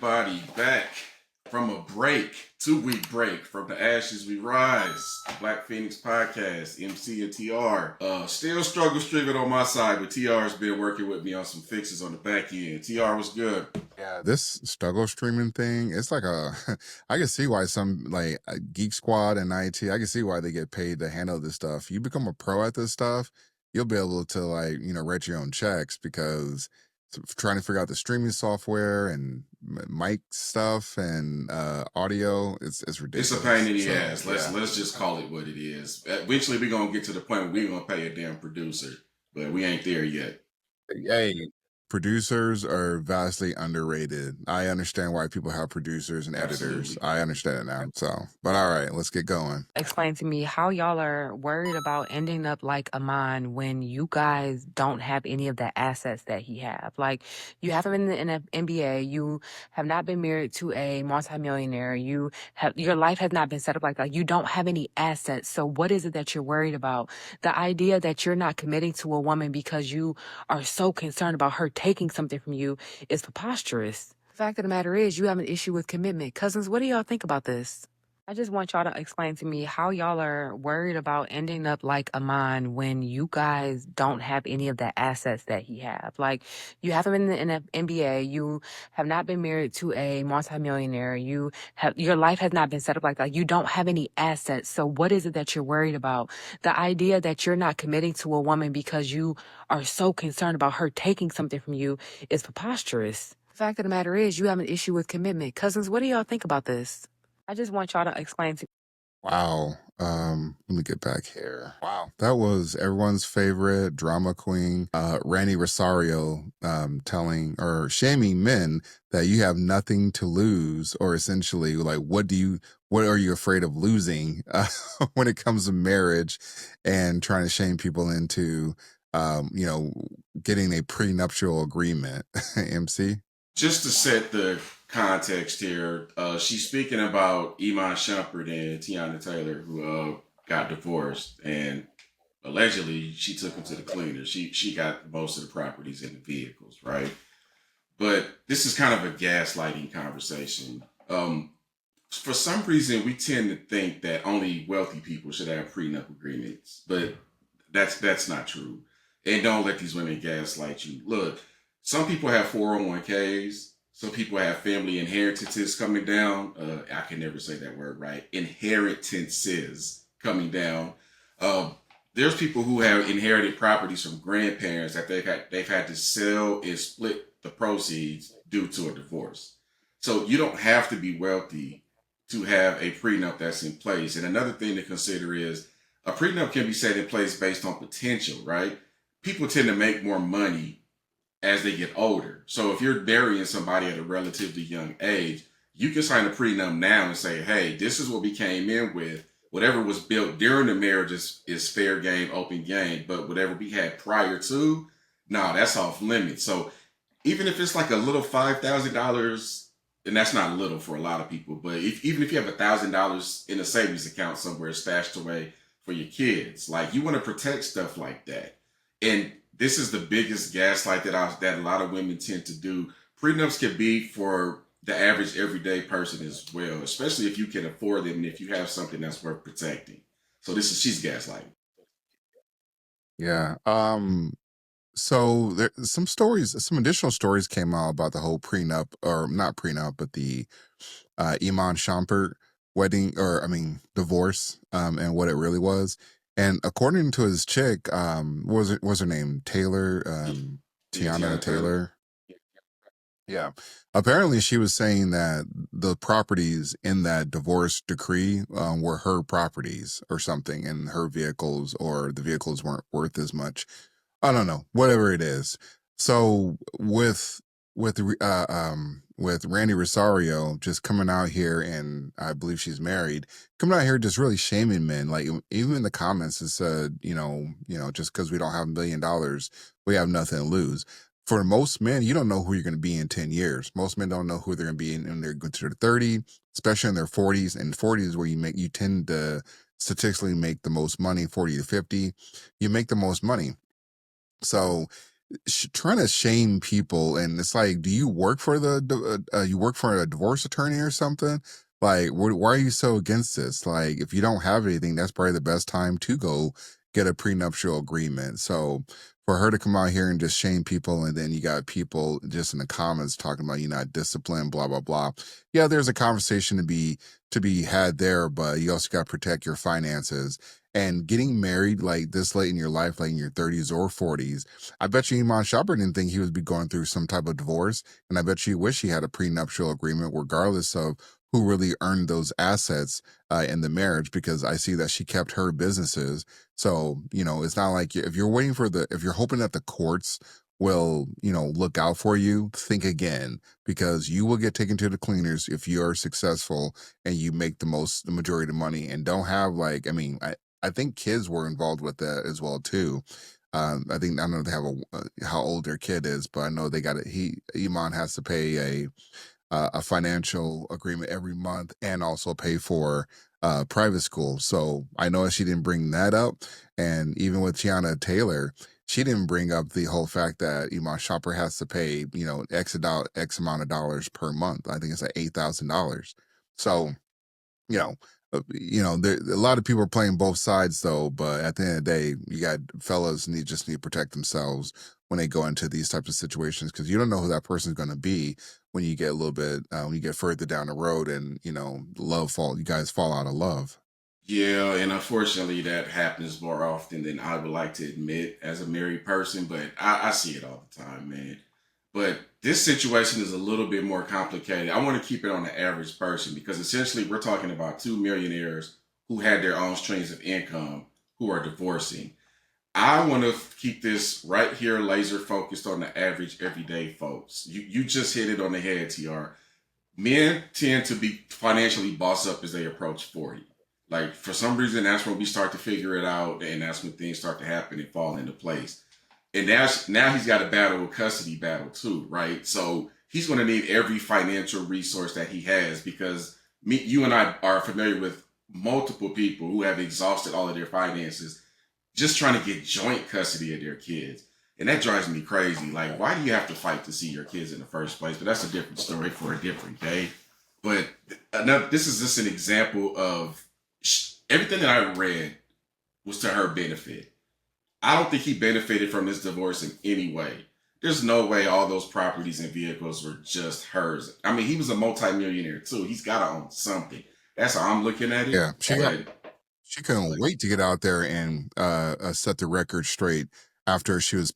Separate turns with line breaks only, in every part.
everybody back from a break, 2-week break from the Ashes We Rise, the Black Phoenix podcast, MC and TR. Still struggle streaming on my side, but TR has been working with me on some fixes on the back end. TR was good.
Yeah, this struggle streaming thing, it's like I can see why some like Geek Squad and IT, I can see why they get paid to handle this stuff. You become a pro at this stuff, you'll be able to write your own checks because trying to figure out the streaming software and mic stuff and audio, it's ridiculous.
It's a pain in the ass. Let's just call it what it is. Eventually, we're gonna get to the point where we're gonna pay a damn producer, but we ain't there yet.
Hey, producers are vastly underrated. I understand why people have producers and editors.
Absolutely.
I understand it now. So, but all right, let's get going.
Explain to me how y'all are worried about ending up like Amon when you guys don't have any of the assets that he have. Like, you haven't been in the NBA, you have not been married to a multimillionaire, your life has not been set up like that. You don't have any assets. So what is it that you're worried about? The idea that you're not committing to a woman because you are so concerned about her taking something from you is preposterous. The fact of the matter is, you have an issue with commitment. Cousins, what do y'all think about this? I just want y'all to explain to me how y'all are worried about ending up like Amon when you guys don't have any of the assets that he have. Like, you haven't been in the NBA, you have not been married to a multimillionaire, your life has not been set up like that. You don't have any assets. So what is it that you're worried about? The idea that you're not committing to a woman because you are so concerned about her taking something from you is preposterous. The fact of the matter is, you have an issue with commitment. Cousins, what do y'all think about this? I just want y'all to explain to.
Wow. Let me get back here. Wow. That was everyone's favorite drama queen, Randi Rossario, telling or shaming men that you have nothing to lose, or essentially like, what are you afraid of losing when it comes to marriage, and trying to shame people into, getting a prenuptial agreement. MC?
Just to set the context here, she's speaking about Iman Shumpert and Tiana Taylor, who got divorced, and allegedly she took them to the cleaner. She got most of the properties and the vehicles, right? But this is kind of a gaslighting conversation. For some reason, we tend to think that only wealthy people should have prenup agreements, but that's not true. And don't let these women gaslight you. Look, some people have 401ks. Some people have family inheritances coming down. I can never say that word right. Inheritances coming down. There's people who have inherited properties from grandparents that they've had to sell and split the proceeds due to a divorce. So you don't have to be wealthy to have a prenup that's in place. And another thing to consider is a prenup can be set in place based on potential, right? People tend to make more money as they get older. So if you're marrying somebody at a relatively young age, you can sign a prenup now and say, hey, this is what we came in with. Whatever was built during the marriage is fair game, open game. But whatever we had prior to, that's off limits. So even if it's like a little $5,000, and that's not little for a lot of people, but even if you have $1,000 in a savings account somewhere stashed away for your kids, like, you want to protect stuff like that. And this is the biggest gaslight that a lot of women tend to do. Prenups can be for the average everyday person as well, especially if you can afford them and if you have something that's worth protecting. So she's gaslighting.
Yeah. So there some additional stories came out about the whole prenup, or not prenup, but the Iman Shumpert wedding, divorce, and what it really was. And according to his chick, what was her name? Taylor, Tiana Taylor. Yeah. Apparently she was saying that the properties in that divorce decree were her properties or something, and her vehicles, or the vehicles weren't worth as much. I don't know, whatever it is. So with Randi Rossario just coming out here, and I believe she's married, coming out here just really shaming men. Like, even in the comments it said, just because we don't have $1 million, we have nothing to lose. For most men, you don't know who you're going to be in 10 years. Most men don't know who they're going to be in their going to their 30, especially in their 40s. And 40s is where you tend to statistically make the most money. 40 to 50, you make the most money. So trying to shame people, and it's like, do you work for you work for a divorce attorney or something? Like, why are you so against this? Like, if you don't have anything, that's probably the best time to go get a prenuptial agreement. So for her to come out here and just shame people, and then you got people just in the comments talking about you're not disciplined, blah blah blah. Yeah, there's a conversation to be had there, but you also got to protect your finances. And getting married like this late in your life, like in your 30s or 40s, I bet you Iman Shumpert didn't think he would be going through some type of divorce. And I bet you wish he had a prenuptial agreement, regardless of who really earned those assets in the marriage, because I see that she kept her businesses. So, it's not like if you're waiting for if you're hoping that the courts will, look out for you, think again, because you will get taken to the cleaners if you're successful and you make the majority of the money and don't have I think kids were involved with that as well too. I think I don't know if they have how old their kid is, but I know they got it. Iman has to pay a financial agreement every month and also pay for private school. So I know she didn't bring that up, and even with Tiana Taylor, she didn't bring up the whole fact that Iman Shumpert has to pay X amount of dollars per month. I think it's like $8,000. So you know, there a lot of people are playing both sides though, but at the end of the day, you got fellas just need to protect themselves when they go into these types of situations, because you don't know who that person's going to be when you get a little bit when you get further down the road, and you guys fall out of love.
Yeah, and unfortunately, that happens more often than I would like to admit as a married person, but I see it all the time, man. But this situation is a little bit more complicated. I want to keep it on the average person because essentially we're talking about two millionaires who had their own streams of income who are divorcing. I want to keep this right here laser focused on the average everyday folks. You just hit it on the head, TR. Men tend to be financially boss up as they approach 40. Like for some reason, that's when we start to figure it out, and that's when things start to happen and fall into place. And now he's got a battle, a custody battle too, right? So he's going to need every financial resource that he has because you and I are familiar with multiple people who have exhausted all of their finances just trying to get joint custody of their kids. And that drives me crazy. Like, why do you have to fight to see your kids in the first place? But that's a different story for a different day. But this is just an example of everything that I read was to her benefit. I don't think he benefited from this divorce in any way. There's no way all those properties and vehicles were just hers. I mean, he was a multimillionaire too. He's got to own something. That's how I'm looking at it.
Yeah, she couldn't wait to get out there and set the record straight after she was,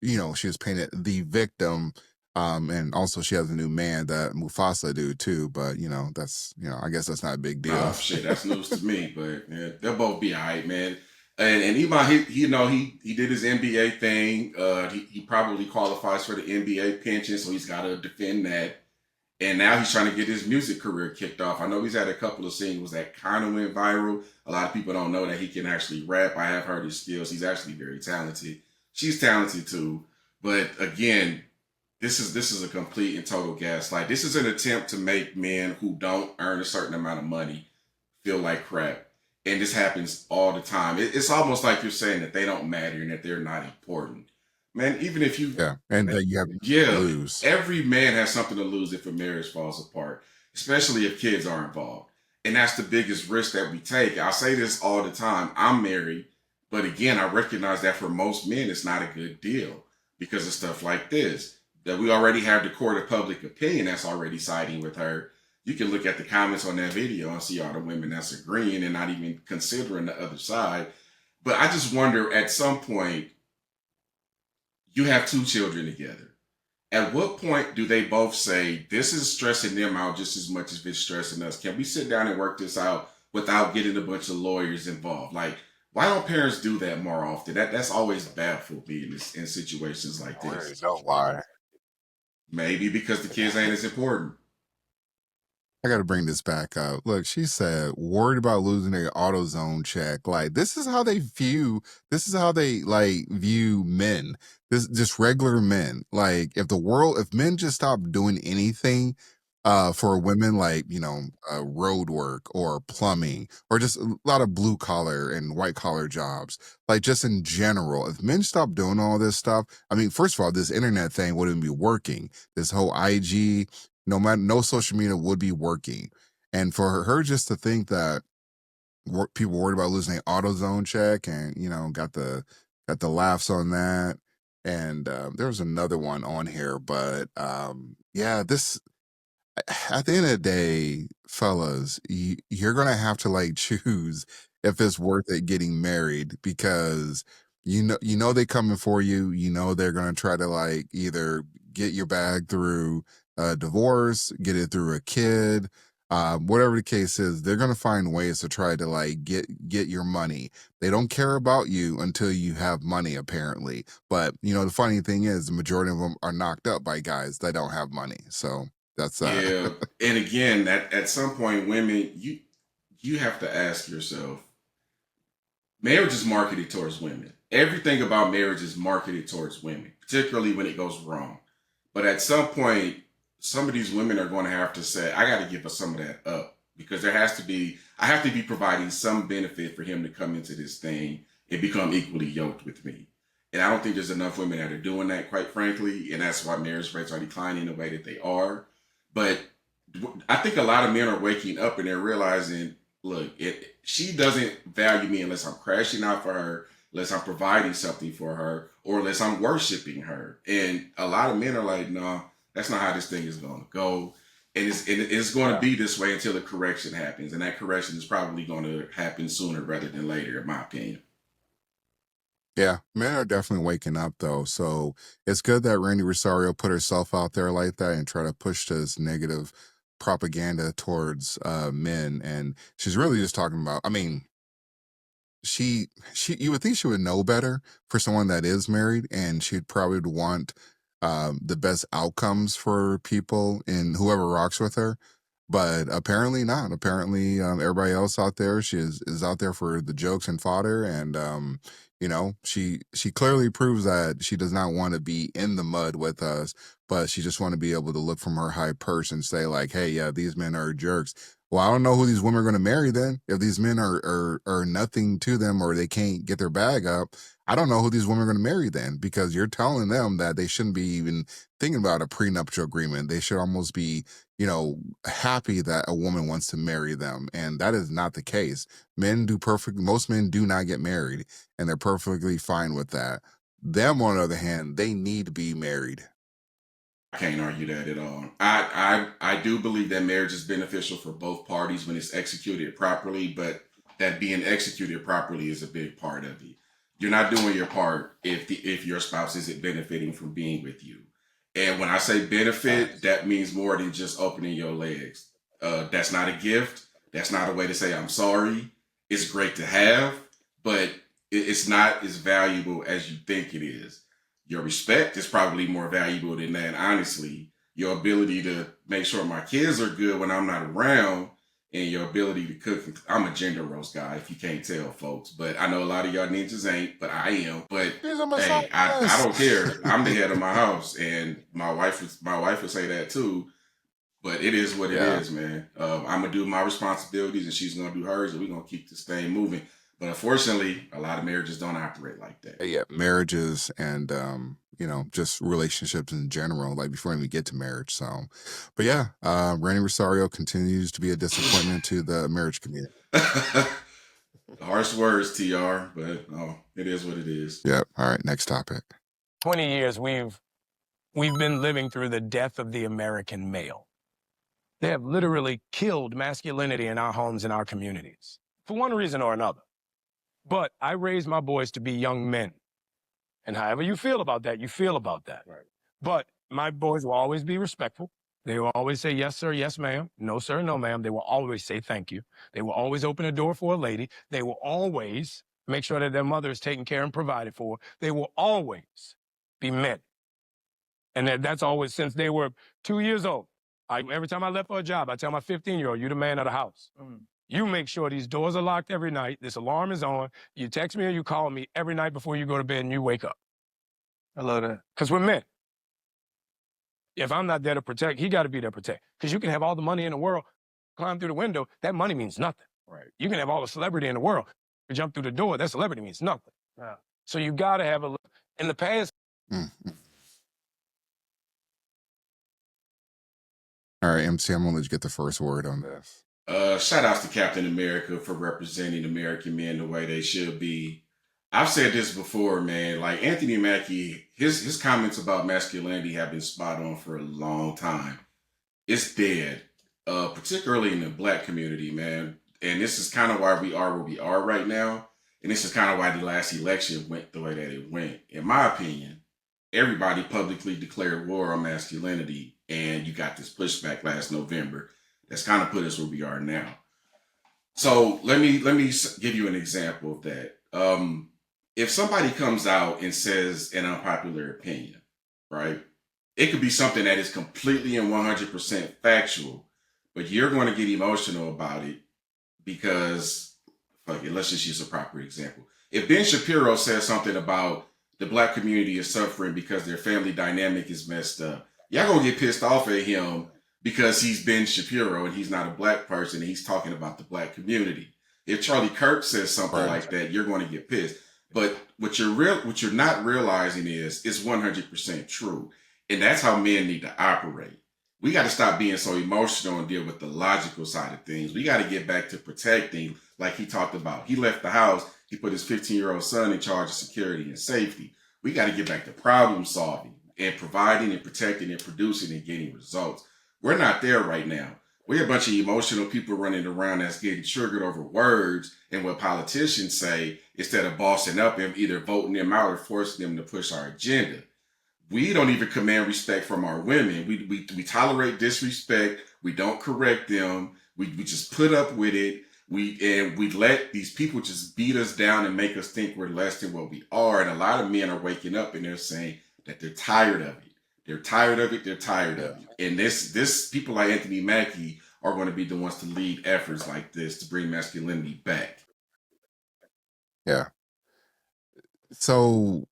she was painted the victim. And also she has a new man that Mufasa do too, but that's, I guess that's not a big deal.
Oh shit, that's news to me. But yeah, they'll both be all right, man. And he did his NBA thing. He probably qualifies for the NBA pension, so he's got to defend that. And now he's trying to get his music career kicked off. I know he's had a couple of singles that kind of went viral. A lot of people don't know that he can actually rap. I have heard his skills. He's actually very talented. She's talented too. But again, this is a complete and total gaslight. This is an attempt to make men who don't earn a certain amount of money feel like crap. And this happens all the time. It's almost like you're saying that they don't matter and that they're not important. Man, even if you
and that you have to lose.
Every man has something to lose if a marriage falls apart, especially if kids are involved. And that's the biggest risk that we take. I say this all the time. I'm married, but again, I recognize that for most men, it's not a good deal because of stuff like this. That we already have the court of public opinion that's already siding with her. You can look at the comments on that video and see all the women that's agreeing and not even considering the other side. But I just wonder at some point, you have two children together. At what point do they both say, this is stressing them out just as much as it's stressing us? Can we sit down and work this out without getting a bunch of lawyers involved? Like, why don't parents do that more often? That's always baffled me in situations like this.
I don't know why.
Maybe because the kids ain't as important.
I got to bring this back up. Look, she said, worried about losing their AutoZone check. Like, this is how they view men. This just regular men. Like, if men just stopped doing anything, For women, like, road work or plumbing or just a lot of blue collar and white collar jobs, like just in general. If men stop doing all this stuff, I mean, first of all, this internet thing wouldn't be working. This whole IG, no social media would be working. And for her just to think that people worried about losing their AutoZone check, and got the laughs on that. And there was another one on here, but yeah, this at the end of the day, fellas, you're gonna have to like choose if it's worth it getting married, because they coming for you. They're gonna try to like either get your bag through a divorce, get it through a kid, whatever the case is. They're gonna find ways to try to like get your money. They don't care about you until you have money, apparently. But the funny thing is, the majority of them are knocked up by guys that don't have money. So that's
Yeah, and again, at some point, women, you have to ask yourself, marriage is marketed towards women. Everything about marriage is marketed towards women, particularly when it goes wrong. But at some point, some of these women are going to have to say, I got to give some of that up, because I have to be providing some benefit for him to come into this thing and become equally yoked with me. And I don't think there's enough women that are doing that, quite frankly. And that's why marriage rates are declining the way that they are. But I think a lot of men are waking up and they're realizing, look, she doesn't value me unless I'm crashing out for her, unless I'm providing something for her, or unless I'm worshiping her. And a lot of men are like, no, that's not how this thing is going to go. And it's going to be this way until the correction happens. And that correction is probably going to happen sooner rather than later, in my opinion.
Yeah, men are definitely waking up though. So it's good that Randi Rosario put herself out there like that and try to push this negative propaganda towards men. And she's really just talking about, I mean, she you would think she would know better for someone that is married, and she'd probably want the best outcomes for people and whoever rocks with her. But apparently not. Apparently, everybody else out there, she is out there for the jokes and fodder. And she clearly proves that she does not want to be in the mud with us, but she just want to be able to look from her high perch and say like, hey, yeah, these men are jerks. Well, I don't know who these women are going to marry then. If these men are nothing to them, or they can't get their bag up, I don't know who these women are going to marry then, because you're telling them that they shouldn't be even thinking about a prenuptial agreement. They should almost be, happy that a woman wants to marry them. And that is not the case. Most men do not get married, and they're perfectly fine with that. Them, on the other hand, they need to be married.
I can't argue that at all. I do believe that marriage is beneficial for both parties when it's executed properly, but that being executed properly is a big part of it. You're not doing your part if your spouse isn't benefiting from being with you. And when I say benefit, that means more than just opening your legs. That's not a gift. That's not a way to say I'm sorry. It's great to have, but it's not as valuable as you think it is. Your respect is probably more valuable than that, honestly. Your ability to make sure my kids are good when I'm not around, and your ability to cook. I'm a gender roast guy, if you can't tell, folks. But I know a lot of y'all ninjas ain't, but I am. But hey, I don't care. I'm the head of my house, and my wife would say that too. But it is what it is, man. I'm gonna do my responsibilities, and she's gonna do hers, and we're gonna keep this thing moving. But unfortunately, a lot of marriages don't operate like that.
Yeah, marriages and just relationships in general, like before we get to marriage. So, but yeah, Randi Rosario continues to be a disappointment to the marriage community.
Harsh words, TR, but it is what it is.
Yep. All right, next topic.
20 years we've been living through the death of the American male. They have literally killed masculinity in our homes and our communities, for one reason or another. But I raised my boys to be young men. And however you feel about that, you feel about that. Right. But my boys will always be respectful. They will always say, yes, sir, yes, ma'am. No, sir, no, ma'am. They will always say thank you. They will always open a door for a lady. They will always make sure that their mother is taken care and provided for. They will always be men. And that's always since they were 2 years old. Every time I left for a job, I tell my 15-year-old, you're the man of the house. You make sure these doors are locked every night. This alarm is on. You text me or you call me every night before you go to bed and you wake up.
I love that.
Because we're men. If I'm not there to protect, he got to be there to protect. Because you can have all the money in the world, climb through the window, that money means nothing. Right. You can have all the celebrity in the world, you jump through the door, that celebrity means nothing. Yeah. So you got to have in the past.
Mm-hmm. All right, MC, I'm gonna let you get the first word on this.
Shout outs to Captain America for representing American men the way they should be. I've said this before, man. Like Anthony Mackie, his comments about masculinity have been spot on for a long time. It's dead, particularly in the black community, man. And this is kind of why we are where we are right now. And this is kind of why the last election went the way that it went. In my opinion, everybody publicly declared war on masculinity, and you got this pushback last November. That's kind of put us where we are now. So let me give you an example of that. If somebody comes out and says an unpopular opinion, right? It could be something that is completely and 100% factual, but you're going to get emotional about it because, fuck it, let's just use a proper example. If Ben Shapiro says something about the black community is suffering because their family dynamic is messed up, y'all gonna get pissed off at him because he's Ben Shapiro and he's not a black person and he's talking about the black community. If Charlie Kirk says something like that, you're going to get pissed. But what you're not realizing is it's 100% true. And that's how men need to operate. We got to stop being so emotional and deal with the logical side of things. We got to get back to protecting, like he talked about. He left the house. He put his 15-year-old son in charge of security and safety. We got to get back to problem solving and providing and protecting and producing and getting results. We're not there right now. We're a bunch of emotional people running around that's getting triggered over words and what politicians say instead of bossing up and either voting them out or forcing them to push our agenda. We don't even command respect from our women. We tolerate disrespect. We don't correct them. We just put up with it. We let these people just beat us down and make us think we're less than what we are. And a lot of men are waking up and they're saying that they're tired of it. They're tired of it. They're tired of it. And this people like Anthony Mackie are going to be the ones to lead efforts like this to bring masculinity back.
Yeah. So,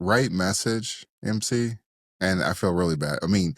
right message, MC, and I feel really bad. I mean,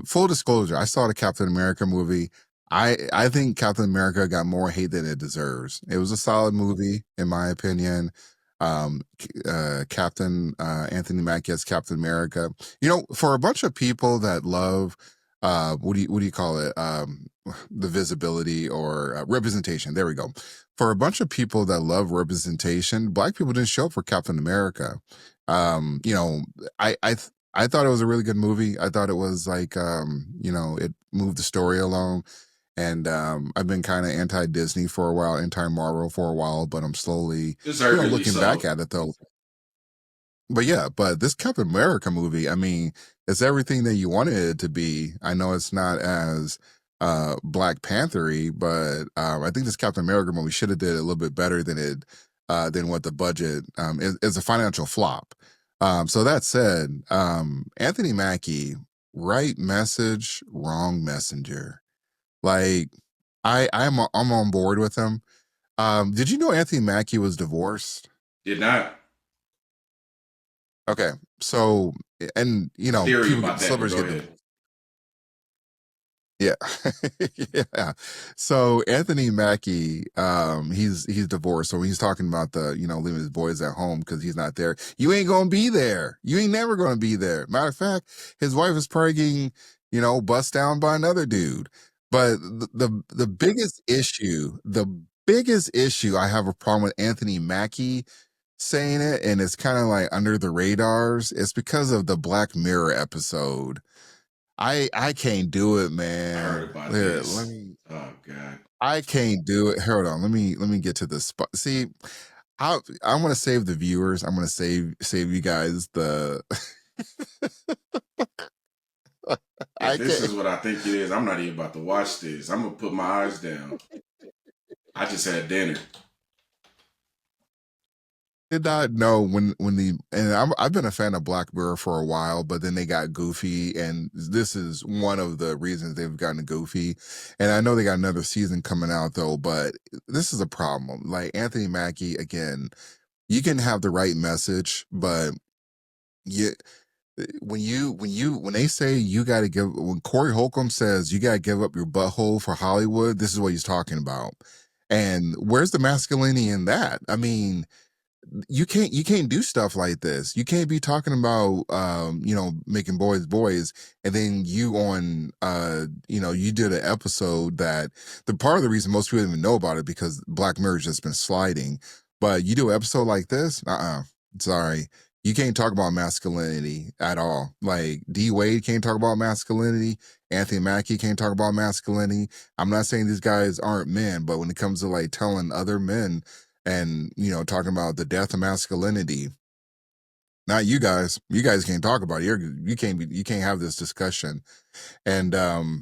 full disclosure, I saw the Captain America movie. I think Captain America got more hate than it deserves. It was a solid movie, in my opinion. Captain Anthony Mackie as Captain America. You know, for a bunch of people that love what do you call it? The visibility or representation. There we go. For a bunch of people that love representation, black people didn't show up for Captain America. You know, I thought it was a really good movie. I thought it was like you know, it moved the story along. And I've been kind of anti-Disney for a while, anti-Marvel for a while, but I'm slowly looking back at it though. But yeah, but this Captain America movie, I mean, it's everything that you wanted it to be. I know it's not as Black Panther-y, but I think this Captain America movie should have did a little bit better than what the budget is a financial flop. So that said, Anthony Mackie, right message, wrong messenger. Like, I'm on board with him. Did you know Anthony Mackie was divorced?
Did not.
Okay, so and you know,
people get celebrities get
yeah. So Anthony Mackie, he's divorced. So he's talking about the, you know, leaving his boys at home because he's not there. You ain't gonna be there. You ain't never gonna be there. Matter of fact, his wife is probably getting, you know, bust down by another dude. But the biggest issue, I have a problem with Anthony Mackie saying it, and it's kind of like under the radars. It's because of the Black Mirror episode. I can't do it, man.
I heard about this. Oh God.
I can't do it. Hold on. Let me get to this spot. See, I'm gonna save the viewers. I'm gonna save you guys the
If this is what I think it is, I'm not even about to watch this. I'm gonna put my eyes down. I just had dinner.
Did not know I've been a fan of Black Mirror for a while, but then they got goofy, and this is one of the reasons they've gotten goofy. And I know they got another season coming out though, but this is a problem. Like Anthony Mackie, again, you can have the right message, but when they say you got to give, when Corey Holcomb says you got to give up your butthole for Hollywood, this is what he's talking about. And where's the masculinity in that? I mean, you can't do stuff like this. You can't be talking about making boys and then you on you did an episode that the part of the reason most people don't even know about it because Black Mirror's just been sliding. But you do an episode like this, sorry. You can't talk about masculinity at all. Like D Wade can't talk about masculinity. Anthony Mackie can't talk about masculinity. I'm not saying these guys aren't men, but when it comes to like telling other men and talking about the death of masculinity, not you guys. You guys can't talk about it. You can't have this discussion. And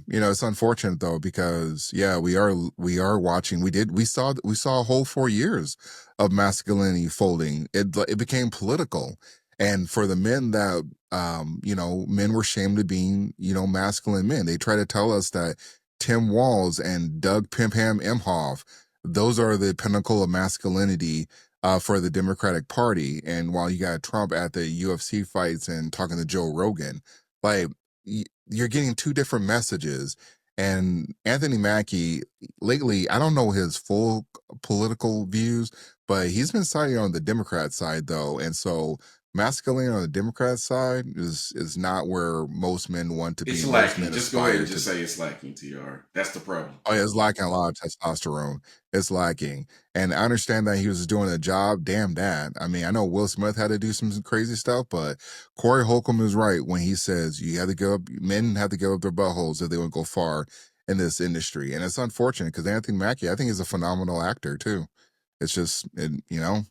it's unfortunate though because we are watching. We saw a whole 4 years of masculinity folding. It became political, and for the men that men were shamed of being masculine men. They try to tell us that Tim Walz and Doug Pimpham Imhoff, those are the pinnacle of masculinity for the Democratic Party. And while you got Trump at the UFC fights and talking to Joe Rogan, like you're getting two different messages. And Anthony Mackie, lately, I don't know his full political views, but he's been siding on the Democrat side, though. And so masculinity on the Democrat side is not where most men want to be.
It's
Most
lacking.
men
Just go ahead
aspire
and
to
just say it's lacking, TR. That's the problem.
Oh, yeah, it's lacking a lot of testosterone. It's lacking. And I understand that he was doing a job. Damn that. I mean, I know Will Smith had to do some crazy stuff, but Corey Holcomb is right when he says men have to give up their buttholes if they want to go far in this industry. And it's unfortunate because Anthony Mackie, I think, is a phenomenal actor too. It's just,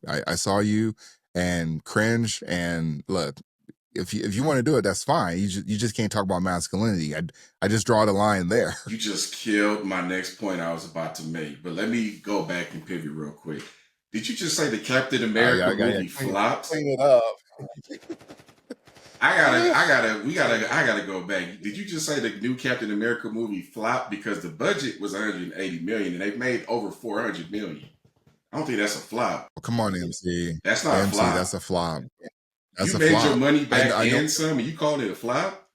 I saw you and cringe and look, if you want to do it, that's fine. You just can't talk about masculinity. I just draw the line there.
You just killed my next point I was about to make. But let me go back and pivot real quick. Did you just say the Captain America movie flopped?
Clean it up.
I gotta go back. Did you just say the new Captain America movie flopped because the budget was 180 million and they've made over 400 million? I don't think that's a flop.
Oh, come on, MC.
That's not a flop.
That's a flop.
You made your money back and some, and you called it a flop?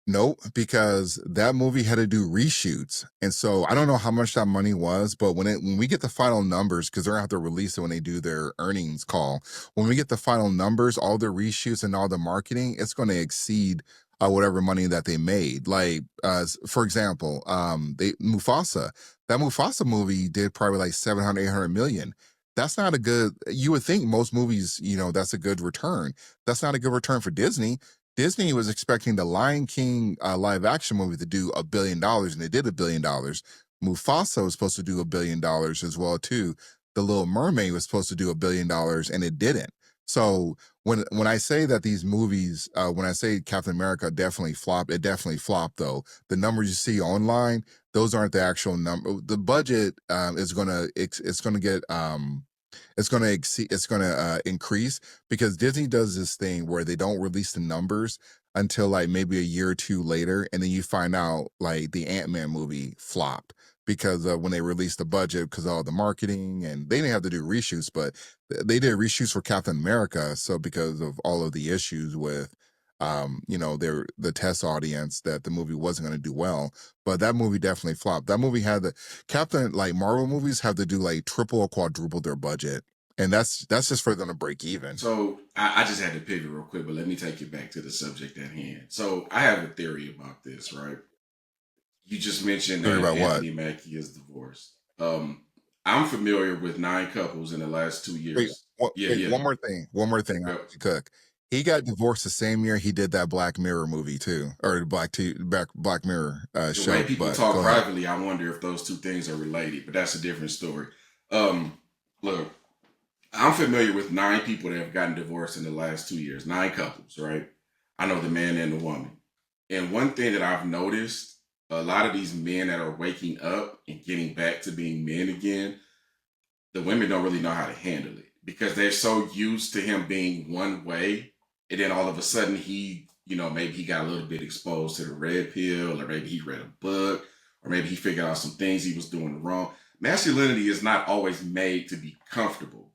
Nope, because that movie had to do reshoots. And so I don't know how much that money was, but when we get the final numbers, because they're going to have to release it when they do their earnings call, when we get the final numbers, all the reshoots and all the marketing, it's going to exceed whatever money that they made. Like, for example, Mufasa, that Mufasa movie did probably like 700, 800 million. That's not a good, you would think most movies, that's a good return. That's not a good return for Disney. Disney was expecting the Lion King live action movie to do $1 billion, and it did $1 billion. Mufasa was supposed to do $1 billion as well too. The Little Mermaid was supposed to do $1 billion, and it didn't. So when I say that these movies, when I say Captain America definitely flopped, it definitely flopped though. The numbers you see online, those aren't the actual number. The budget is gonna increase because Disney does this thing where they don't release the numbers until like maybe a year or two later, and then you find out like the Ant-Man movie flopped because when they released the budget because of all the marketing, and they didn't have to do reshoots, but they did reshoots for Captain America. So because of all of the issues with the test audience, that the movie wasn't going to do well, but that movie definitely flopped. That movie had like Marvel movies have to do like triple or quadruple their budget, and that's just for them to break even.
So I just had to pivot real quick, but let me take you back to the subject at hand. So I have a theory about this, right? You just mentioned that Anthony Mackie is divorced. I'm familiar with 9 couples in the last 2 years.
One more thing.
Yep.
Cook. He got divorced the same year he did that Black Mirror movie too, or Black Mirror show.
The way people talk privately, I wonder if those two things are related, but that's a different story. Look, I'm familiar with 9 people that have gotten divorced in the last 2 years, 9 couples, right? I know the man and the woman. And one thing that I've noticed, a lot of these men that are waking up and getting back to being men again, the women don't really know how to handle it because they're so used to him being one way. And then all of a sudden maybe he got a little bit exposed to the red pill, or maybe he read a book, or maybe he figured out some things he was doing wrong. Masculinity is not always made to be comfortable.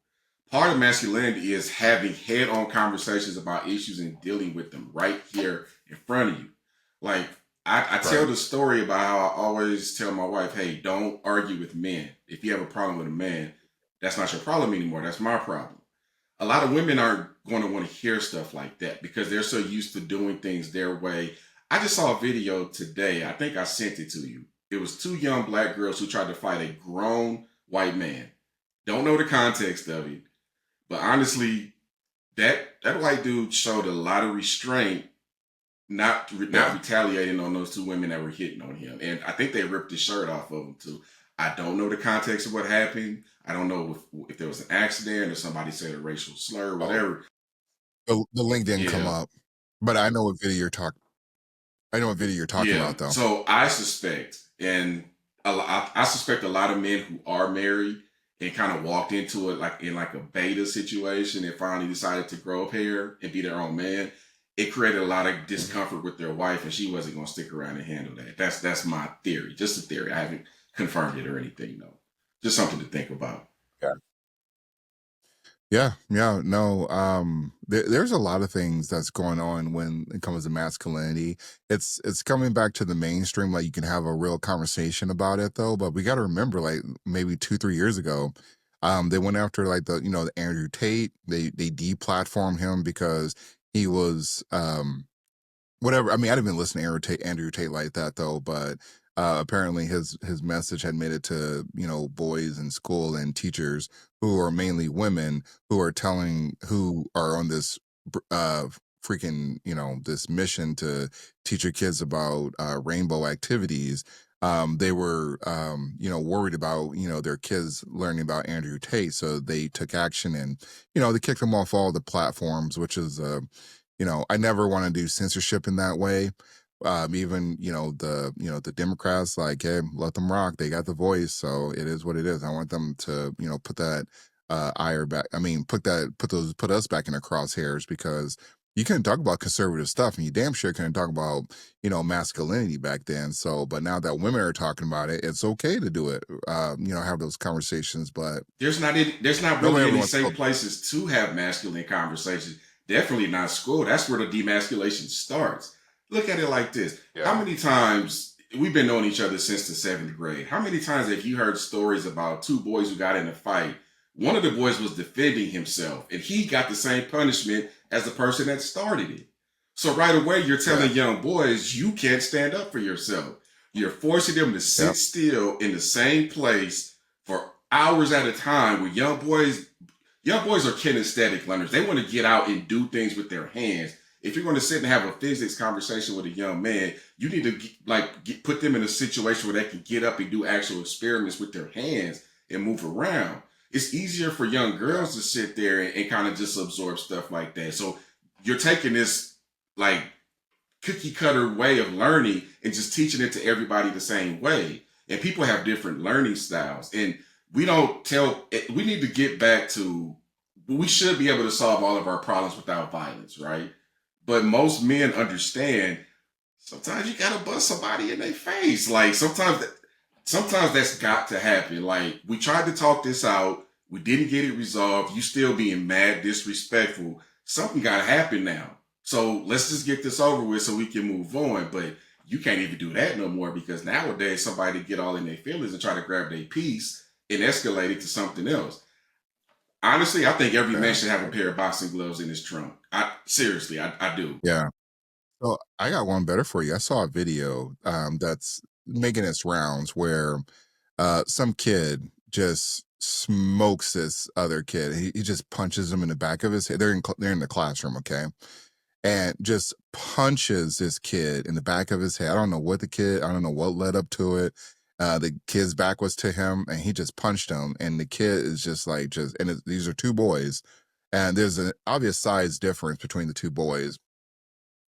part of masculinity is having head-on conversations about issues and dealing with them right here in front of you. Like I tell
Right.
the story about how I always tell my wife, hey, don't argue with men. If you have a problem with a man, that's not your problem anymore. That's my problem. A lot of women aren't going to want to hear stuff like that because they're so used to doing things their way. I just saw a video today. I think I sent it to you. It was two young black girls who tried to fight a grown white man. Don't know the context of it, but honestly, that white dude showed a lot of restraint, not
Yeah.
retaliating on those two women that were hitting on him. And I think they ripped his shirt off of him too. I don't know the context of what happened. I don't know if there was an accident or somebody said a racial slur,
Oh,
whatever.
the link didn't come
Yeah,
up, but I know what video you're talking. I know what video you're talking
yeah.
about, though.
So I suspect, and I suspect a lot of men who are married and kind of walked into it like in like a beta situation and finally decided to grow up hair and be their own man. It created a lot of discomfort with their wife, and she wasn't going to stick around and handle that. That's my theory, just a theory. I haven't confirmed it or anything, though. Just something to think about.
Yeah, yeah, no. There's a lot of things that's going on when it comes to masculinity. It's coming back to the mainstream. Like you can have a real conversation about it, though. But we got to remember, like maybe 2, 3 years ago, they went after like the Andrew Tate. They deplatformed him because he was whatever. I mean, I didn't even listen to Andrew Tate like that though, but apparently his message had made it to boys in school and teachers who are mainly women who are who are on this uh freaking this mission to teach your kids about rainbow activities. They were worried about their kids learning about Andrew Tate, so they took action and they kicked him off all the platforms, which is I never want to do censorship in that way. Even the Democrats, like, hey, let them rock. They got the voice, so it is what it is. I want them to put that ire back. I mean, put us back in the crosshairs because you couldn't talk about conservative stuff, and you damn sure couldn't talk about masculinity back then. So, but now that women are talking about it, it's okay to do it. Have those conversations, but
There's not
nobody
really
ever
any
wants to.
safe places to have masculine conversations. Definitely not school. That's where the demasculation starts. Look at it like this. How
Yeah.
many times we've been knowing each other since the 7th grade? How many times have you heard stories about two boys who got in a fight? One of the boys was defending himself, and he got the same punishment as the person that started it. So right away, you're telling
Yeah.
young boys you can't stand up for yourself. You're forcing them to sit
Yep.
still in the same place for hours at a time. With young boys are kinesthetic learners. They want to get out and do things with their hands. If you're going to sit and have a physics conversation with a young man, you need to put them in a situation where they can get up and do actual experiments with their hands and move around. It's easier for young girls to sit there and kind of just absorb stuff like that. So you're taking this like cookie cutter way of learning and just teaching it to everybody the same way. And people have different learning styles. And we need to get back to, we should be able to solve all of our problems without violence, right? But most men understand sometimes you gotta bust somebody in their face. Like sometimes that's got to happen. Like we tried to talk this out, we didn't get it resolved. You still being mad, disrespectful. Something gotta happen now. So let's just get this over with so we can move on. But you can't even do that no more because nowadays somebody get all in their feelings and try to grab their piece and escalate it to something else. Honestly, I think every man
Yeah.
should have a pair of boxing gloves in his trunk. I do.
Yeah. So I got one better for you. I saw a video that's making its rounds where some kid just smokes this other kid. He just punches him in the back of his head. They're in the classroom, okay, and just punches this kid in the back of his head. I don't know what led up to it. The kid's back was to him, and he just punched him. And the kid is just these are two boys, and there's an obvious size difference between the two boys.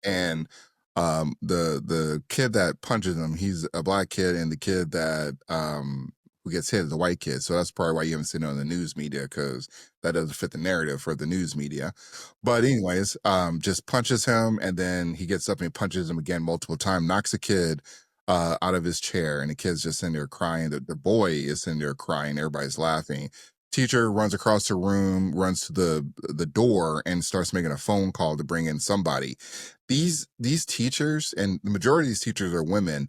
And the kid that punches him, he's a black kid, and the kid that who gets hit is a white kid. So that's probably why you haven't seen it on the news media, because that doesn't fit the narrative for the news media. But anyways, just punches him, and then he gets up and punches him again multiple times, knocks the kid out of his chair, and the kid's just in there crying. The boy is in there crying, everybody's laughing. teacher runs across the room, runs to the door, and starts making a phone call to bring in somebody. These teachers, and the majority of these teachers are women,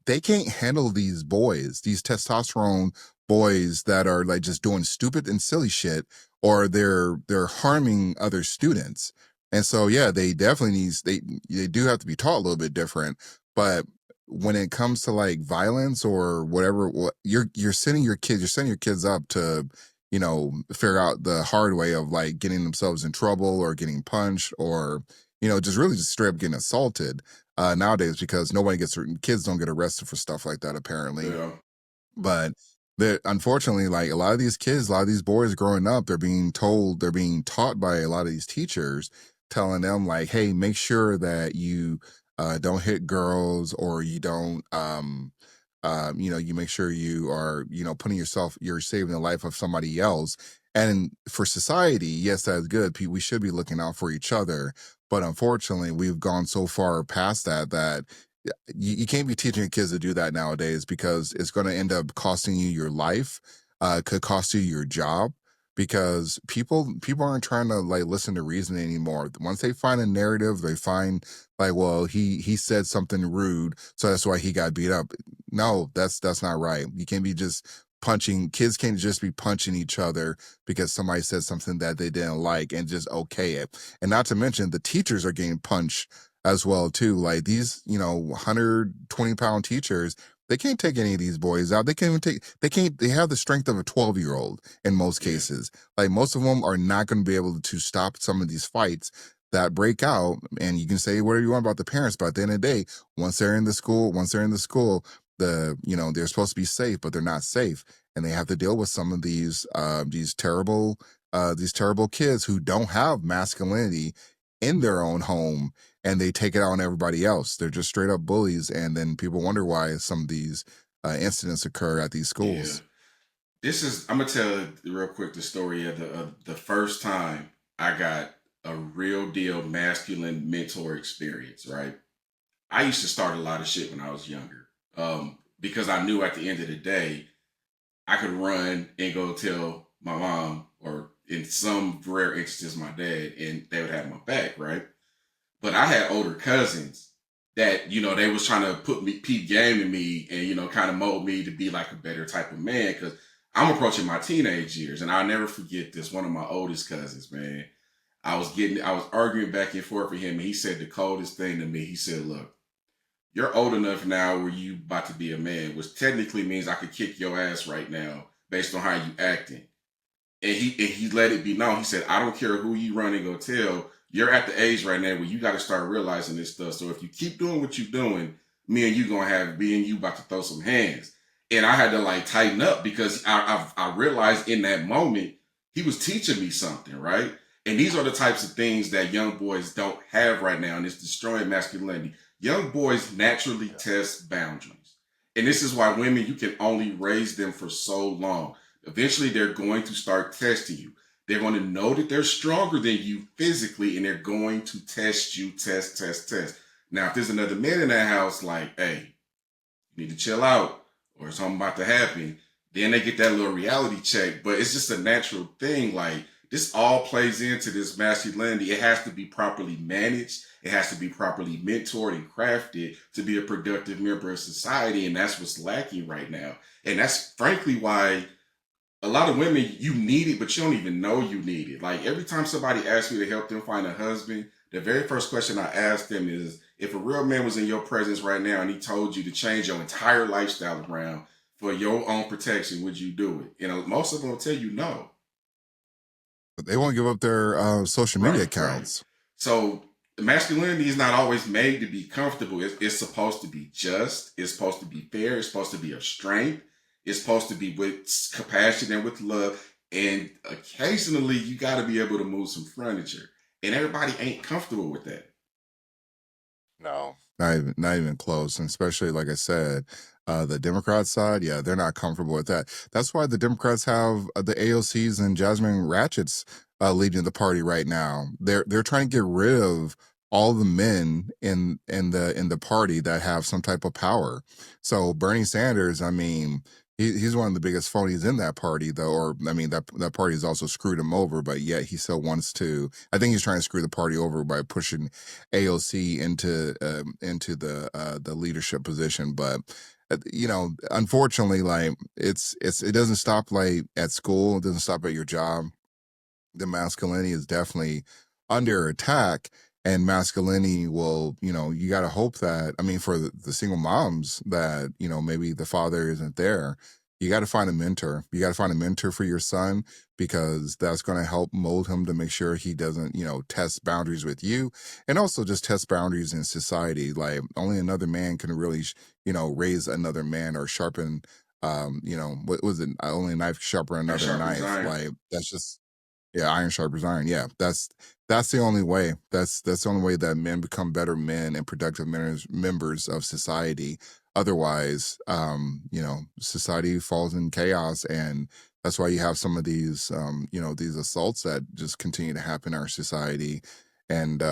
they can't handle these boys, these testosterone boys that are like just doing stupid and silly shit, or they're harming other students. And so yeah, they definitely they do have to be taught a little bit different. But when it comes to like violence or whatever, you're sending your kids up to, figure out the hard way of like getting themselves in trouble or getting punched or, just really just straight up getting assaulted nowadays, because kids don't get arrested for stuff like that apparently.
Yeah.
But unfortunately, like a lot of these kids, a lot of these boys growing up, they're being taught by a lot of these teachers, telling them like, hey, make sure that you don't hit girls, or you don't you make sure you are, you're saving the life of somebody else. And for society, yes, that's good. We should be looking out for each other. But unfortunately, we've gone so far past that you can't be teaching your kids to do that nowadays, because it's going to end up costing you your life. Could cost you your job, because people aren't trying to like listen to reason anymore. Once they find a narrative, they find like, well, he said something rude, so that's why he got beat up. No, that's not right. You can't be just punching. Kids can't just be punching each other because somebody said something that they didn't like and just okay it. And not to mention the teachers are getting punched as well too. Like these, 120-pound teachers, they can't take any of these boys out. They have the strength of a 12-year-old in most
Yeah.
cases. Like most of them are not going to be able to stop some of these fights that break out. And you can say whatever you want about the parents, but at the end of the day, once they're in the school, they're supposed to be safe, but they're not safe. And they have to deal with some of these terrible kids who don't have masculinity in their own home, and they take it out on everybody else. They're just straight up bullies, and then people wonder why some of these incidents occur at these schools.
Yeah. I'm gonna tell real quick the story of the first time I got a real deal masculine mentor experience. Right, I used to start a lot of shit when I was younger, because I knew at the end of the day I could run and go tell my mom, or in some rare instances my dad, and they would have my back, right? But I had older cousins that, they was trying to put me peep game in me and, kind of mold me to be like a better type of man, because I'm approaching my teenage years. And I'll never forget this. One of my oldest cousins, man, I was arguing back and forth with him, and he said the coldest thing to me. He said, look, you're old enough now where you about to be a man, which technically means I could kick your ass right now based on how you acting. And he let it be known. He said, I don't care who you run and go tell. You're at the age right now where you got to start realizing this stuff. So if you keep doing what you're doing, me and you about to throw some hands. And I had to like tighten up, because I realized in that moment he was teaching me something, right? And these are the types of things that young boys don't have right now, and it's destroying masculinity. Young boys naturally test boundaries. And this is why women, you can only raise them for so long. Eventually, they're going to start testing you. They're going to know that they're stronger than you physically, and they're going to test you, test. Now, if there's another man in that house, like, hey, you need to chill out, or something about to happen, then they get that little reality check. But it's just a natural thing. Like, this all plays into this masculinity. It has to be properly managed. It has to be properly mentored and crafted to be a productive member of society. And that's what's lacking right now. And that's frankly why a lot of women, you need it, but you don't even know you need it. Like every time somebody asks me to help them find a husband, the very first question I ask them is, if a real man was in your presence right now and he told you to change your entire lifestyle around for your own protection, would you do it? And most of them will tell you no.
But they won't give up their social media
Right.
accounts.
So masculinity is not always made to be comfortable. It's supposed to be just. It's supposed to be fair. It's supposed to be of strength. It's supposed to be with compassion and with love. And occasionally you got to be able to move some furniture. And everybody ain't comfortable with that.
No, not even close. And especially, like I said, the Democrat side, yeah, they're not comfortable with that. That's why the Democrats have the AOCs and Jasmine Ratchett's leading the party right now. They're trying to get rid of all the men in the party that have some type of power. So Bernie Sanders, I mean, He's one of the biggest phonies in that party, though. Or I mean, that party has also screwed him over, but yet he still wants to. I think he's trying to screw the party over by pushing AOC into the leadership position. But unfortunately, like it doesn't stop like at school. It doesn't stop at your job. The masculinity is definitely under attack, and masculinity will, you got to hope that, I mean, for the single moms that, maybe the father isn't there, you got to find a mentor. You got to find a mentor for your son, because that's going to help mold him to make sure he doesn't, test boundaries with you, and also just test boundaries in society. Like only another man can really, raise another man or sharpen, what was it? Only a knife sharpen another knife. Like that's just, yeah, iron sharpens iron. Yeah, that's the only way. That's the only way that men become better men and productive members of society. Otherwise, society falls in chaos, and that's why you have some of these, these assaults that just continue to happen in our society. And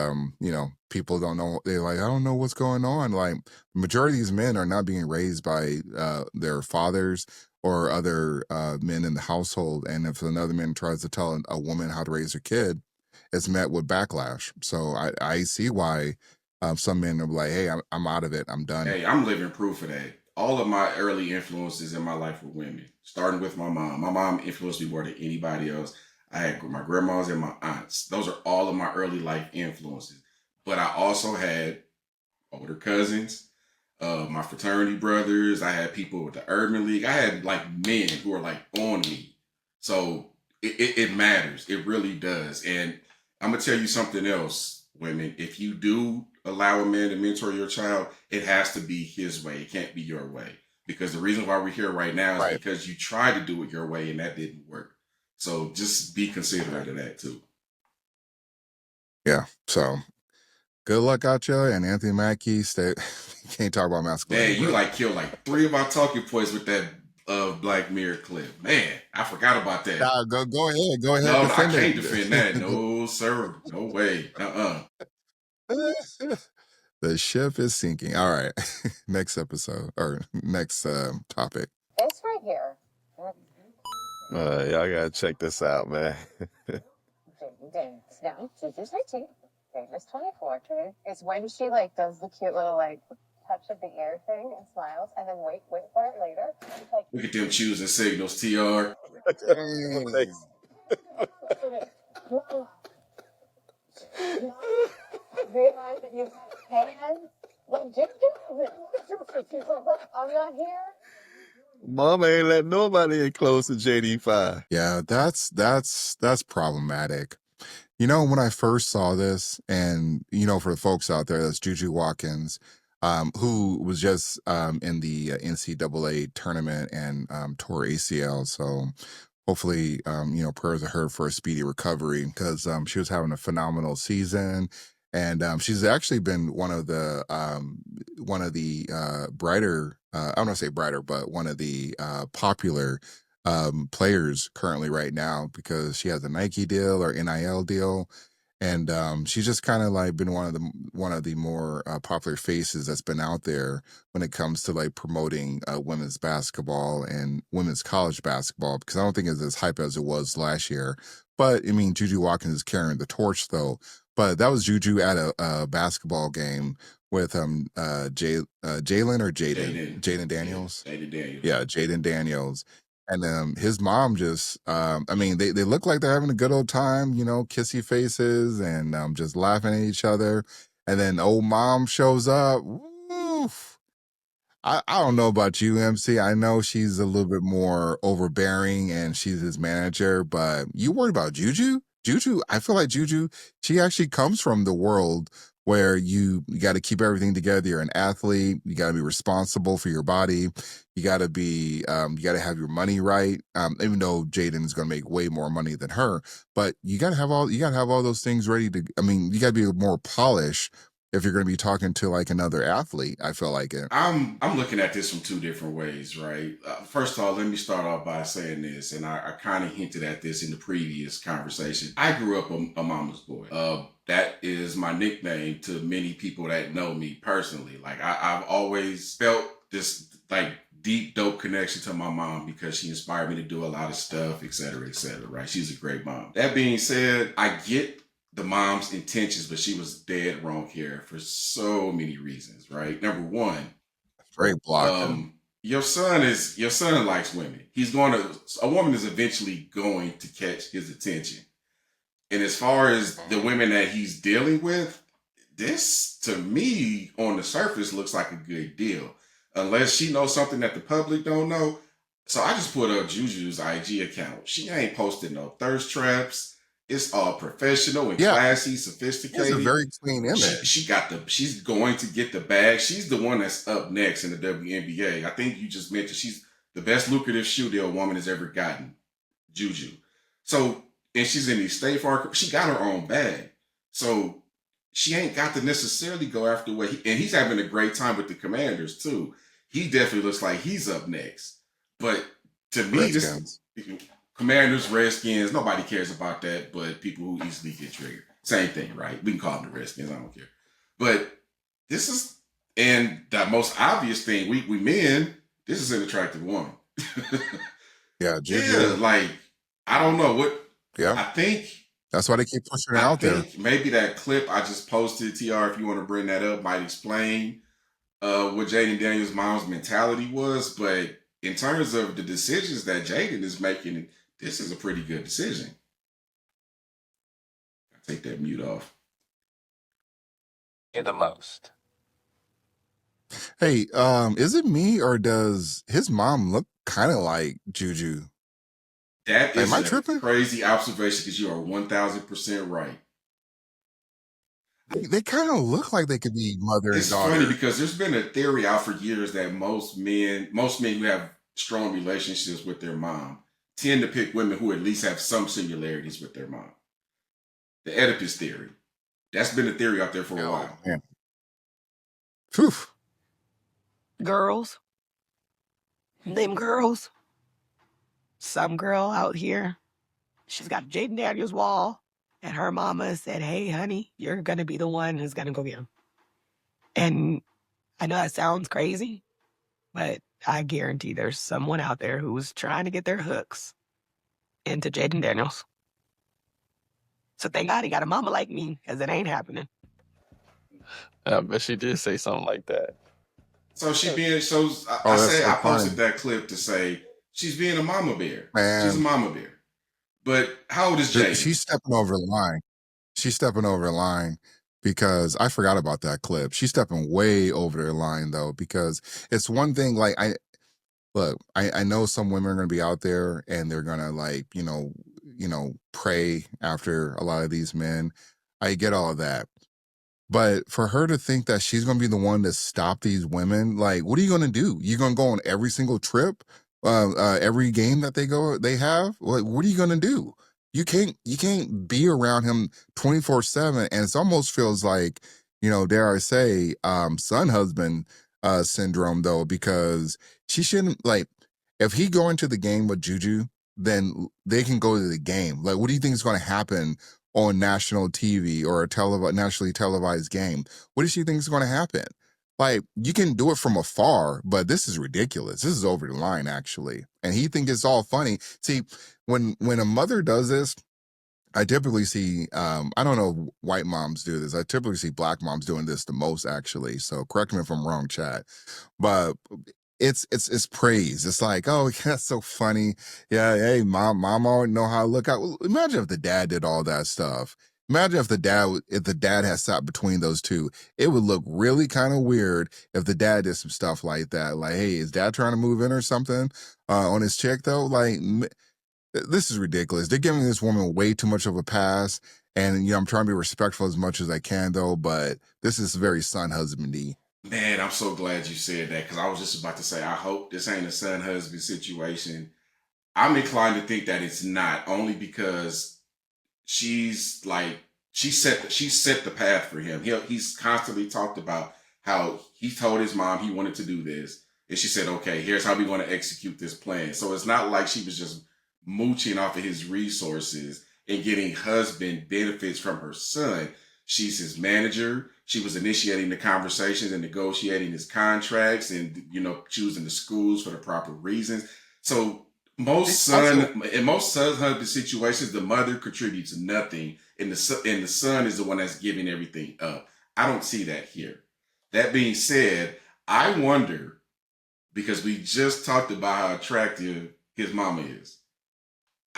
people don't know. They're like, I don't know what's going on. Like, the majority of these men are not being raised by their fathers or other men in the household. And if another man tries to tell a woman how to raise her kid, it's met with backlash. So I see why some men are like, hey, I'm out of it. I'm done.
Hey, I'm living proof of that. All of my early influences in my life were women, starting with my mom. My mom influenced me more than anybody else. I had my grandmas and my aunts. Those are all of my early life influences. But I also had older cousins, my fraternity brothers. I had people with the Urban League. I had like men who were like on me. So it matters. It really does. And I'm going to tell you something else, women. If you do allow a man to mentor your child, it has to be his way. It can't be your way. Because the reason why we're here right now is because you tried to do it your way and that didn't work. So just be considerate of that too.
Yeah. So good luck out y'all, and Anthony Mackie, stay. Can't talk about masculinity.
Man, you like killed like 3 of our talking points with that Black Mirror clip. Man, I forgot about that.
Nah, go ahead. Go ahead.
No, I can't defend that. No, sir. No way.
The ship is sinking. All right. Next episode, or next topic.
It's right here.
Y'all gotta check this out, man.
No, JuJu's 18. JuJu's 24. It's when she like does the cute little like touch of the ear thing and smiles, and then wait for it later. It's like,
Look at them choosing signals, TR.
Realize that you have hands. Like, I'm not here.
Mama ain't let nobody in close to JD5.
Yeah, that's problematic. When I first saw this, and for the folks out there, that's JuJu Watkins, who was just in the NCAA tournament and tore ACL. So hopefully, prayers are her for a speedy recovery, because she was having a phenomenal season. And she's actually been one of the brighter, I don't want to say brighter, but one of the popular players currently right now, because she has a Nike deal or NIL deal. And she's just kind of like been one of the more popular faces that's been out there when it comes to like promoting women's basketball and women's college basketball, because I don't think it's as hype as it was last year. But I mean, JuJu Watkins is carrying the torch though. But that was JuJu at a basketball game with Jalen or Jaden Daniels.
Jaden Daniels.
Yeah, Jaden Daniels. And his mom just, I mean, they look like they're having a good old time, kissy faces and just laughing at each other. And then old mom shows up. Woof. I don't know about you, MC. I know she's a little bit more overbearing and she's his manager, but you worried about JuJu? JuJu, I feel like JuJu, she actually comes from the world where you got to keep everything together. You're an athlete. You got to be responsible for your body. You got to be, you got to have your money right. Even though Jaden is going to make way more money than her, but you got to have all those things ready to, I mean, you got to be more polished if you're going to be talking to like another athlete. I feel like it.
I'm looking at this from 2 different ways, right? First of all, let me start off by saying this, and I kind of hinted at this in the previous conversation. I grew up a mama's boy. That is my nickname to many people that know me personally. Like I've always felt this like deep, dope connection to my mom because she inspired me to do a lot of stuff, et cetera, right? She's a great mom. That being said, I get the mom's intentions, but she was dead wrong here for so many reasons, right? Number one,
Straight blocking.
your son likes women. A woman is eventually going to catch his attention. And as far as the women that he's dealing with, this to me on the surface looks like a good deal. Unless she knows something that the public don't know. So I just put up JuJu's IG account. She ain't posted no thirst traps. It's all professional and classy,
It's a
sophisticated.
very clean image.
She's going to get the bag. She's the one that's up next in the WNBA. I think you just mentioned she's the best lucrative shoe deal a woman has ever gotten. JuJu. So, and she's in the State Farm. She got her own bag. So she ain't got to necessarily go after and he's having a great time with the Commanders too. He definitely looks like he's up next. But to me, this Commanders, Redskins, nobody cares about that, but people who easily get triggered. Same thing, right? We can call them the Redskins, I don't care. But this is, and the most obvious thing, we men, this is an attractive woman.
Yeah, JuJu.
Yeah, like, I don't know what,
Yeah.
I think
that's why they keep pushing it out there.
Maybe that clip I just posted, TR, if you want to bring that up, might explain what Jaden Daniels' mom's mentality was. But in terms of the decisions that Jaden is making, this is a pretty good decision. I'll take that mute off.
The most.
Hey, is it me or does his mom look kind of like JuJu?
That is
Am I
a
tripping?
crazy observation because you are 1,000% right.
They kind of look like they could be mother and daughter.
It's funny because there's been a theory out for years that most men who have strong relationships with their mom tend to pick women who at least have some similarities with their mom. The Oedipus theory. That's been a theory out there for a while.
Man. Whew.
Girls. Them girls. Some girl out here, she's got Jaden Daniels' wall, and her mama said, hey, honey, you're going to be the one who's going to go get him. And I know that sounds crazy, but I guarantee there's someone out there who's trying to get their hooks into Jaden Daniels. So thank God he got a mama like me, because it ain't happening.
I bet she did say something like that.
So she being I posted that clip to say she's being a mama bear.
Man.
She's a mama bear. But how old is Jaden?
She's stepping over the line. She's stepping over the line because I forgot about that clip. She's stepping way over the line though, because it's one thing like I know some women are going to be out there and they're going to like, pray after a lot of these men. I get all of that. But for her to think that she's going to be the one to stop these women, like, what are you going to do? You're going to go on every single trip, every game that they have? Like, what are you going to do? You can't be around him 24/7. And it almost feels like, dare I say, son husband syndrome though, because she shouldn't if he go into the game with JuJu, then they can go to the game. Like, what do you think is going to happen on national TV or a nationally televised game? What does she think is going to happen? Like, you can do it from afar, but this is ridiculous. This is over the line, actually. And he thinks it's all funny. See, when a mother does this, I typically see, I don't know if white moms do this. I typically see black moms doing this the most, actually. So correct me if I'm wrong, chat. But it's praise. It's like, oh, that's so funny. Yeah, hey, mom already know how to look out. Well, imagine if the dad did all that stuff. Imagine if the dad had sat between those two. It would look really kind of weird if the dad did some stuff like that. Like, hey, is dad trying to move in or something on his chick though? Like, this is ridiculous. They're giving this woman way too much of a pass. And I'm trying to be respectful as much as I can though. But this is very son husbandy.
Man, I'm so glad you said that because I was just about to say, I hope this ain't a son husband situation. I'm inclined to think that it's not, only because she set the path for him. He's constantly talked about how he told his mom he wanted to do this, and she said, "Okay, here's how we want to execute this plan." So it's not like she was just mooching off of his resources and getting husband benefits from her son. She's his manager. She was initiating the conversations and negotiating his contracts and, choosing the schools for the proper reasons. So in most son husband situations, the mother contributes nothing and the son is the one that's giving everything up. I don't see that here. That being said, I wonder, because we just talked about how attractive his mama is.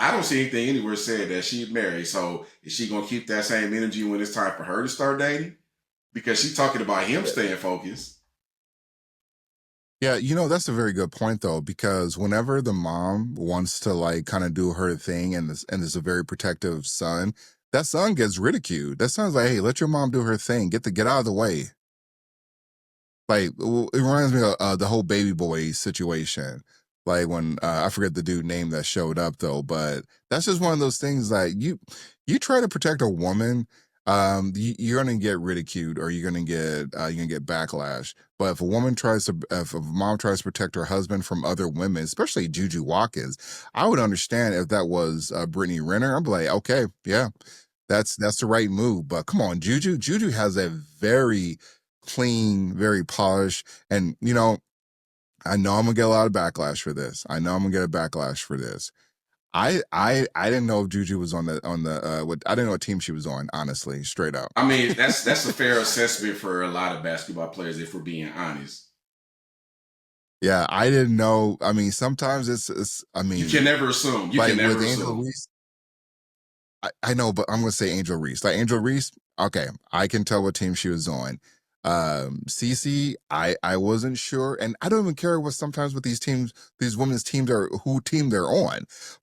I don't see anything anywhere said that she's married. So is she going to keep that same energy when it's time for her to start dating? Because she's talking about him staying focused.
Yeah, that's a very good point though, because whenever the mom wants to like kind of do her thing and is a very protective son, that son gets ridiculed. That son's like, hey, let your mom do her thing. Get out of the way. Like, it reminds me of the whole baby boy situation. Like when I forget the dude name that showed up though, but that's just one of those things like you try to protect a woman, you're gonna get ridiculed or you're gonna get backlash. But if a mom tries to protect her husband from other women, especially JuJu Watkins, I would understand if that was Brittany Renner. I'm like, okay, yeah, that's the right move. But come on, JuJu has a very clean, very polished, and I know I'm gonna get a lot of backlash for this. I didn't know if JuJu was on the I didn't know what team she was on, honestly, straight up.
I mean, that's a fair assessment for a lot of basketball players, if we're being honest.
Yeah, I didn't know. I mean, sometimes it's I mean,
you can never assume. You
like
can never
with Angel
assume.
Reese, I know, but I'm gonna say Angel Reese. Like Angel Reese, okay, I can tell what team she was on. Cece, I wasn't sure, and I don't even care what sometimes with these teams, these women's teams are who team they're on.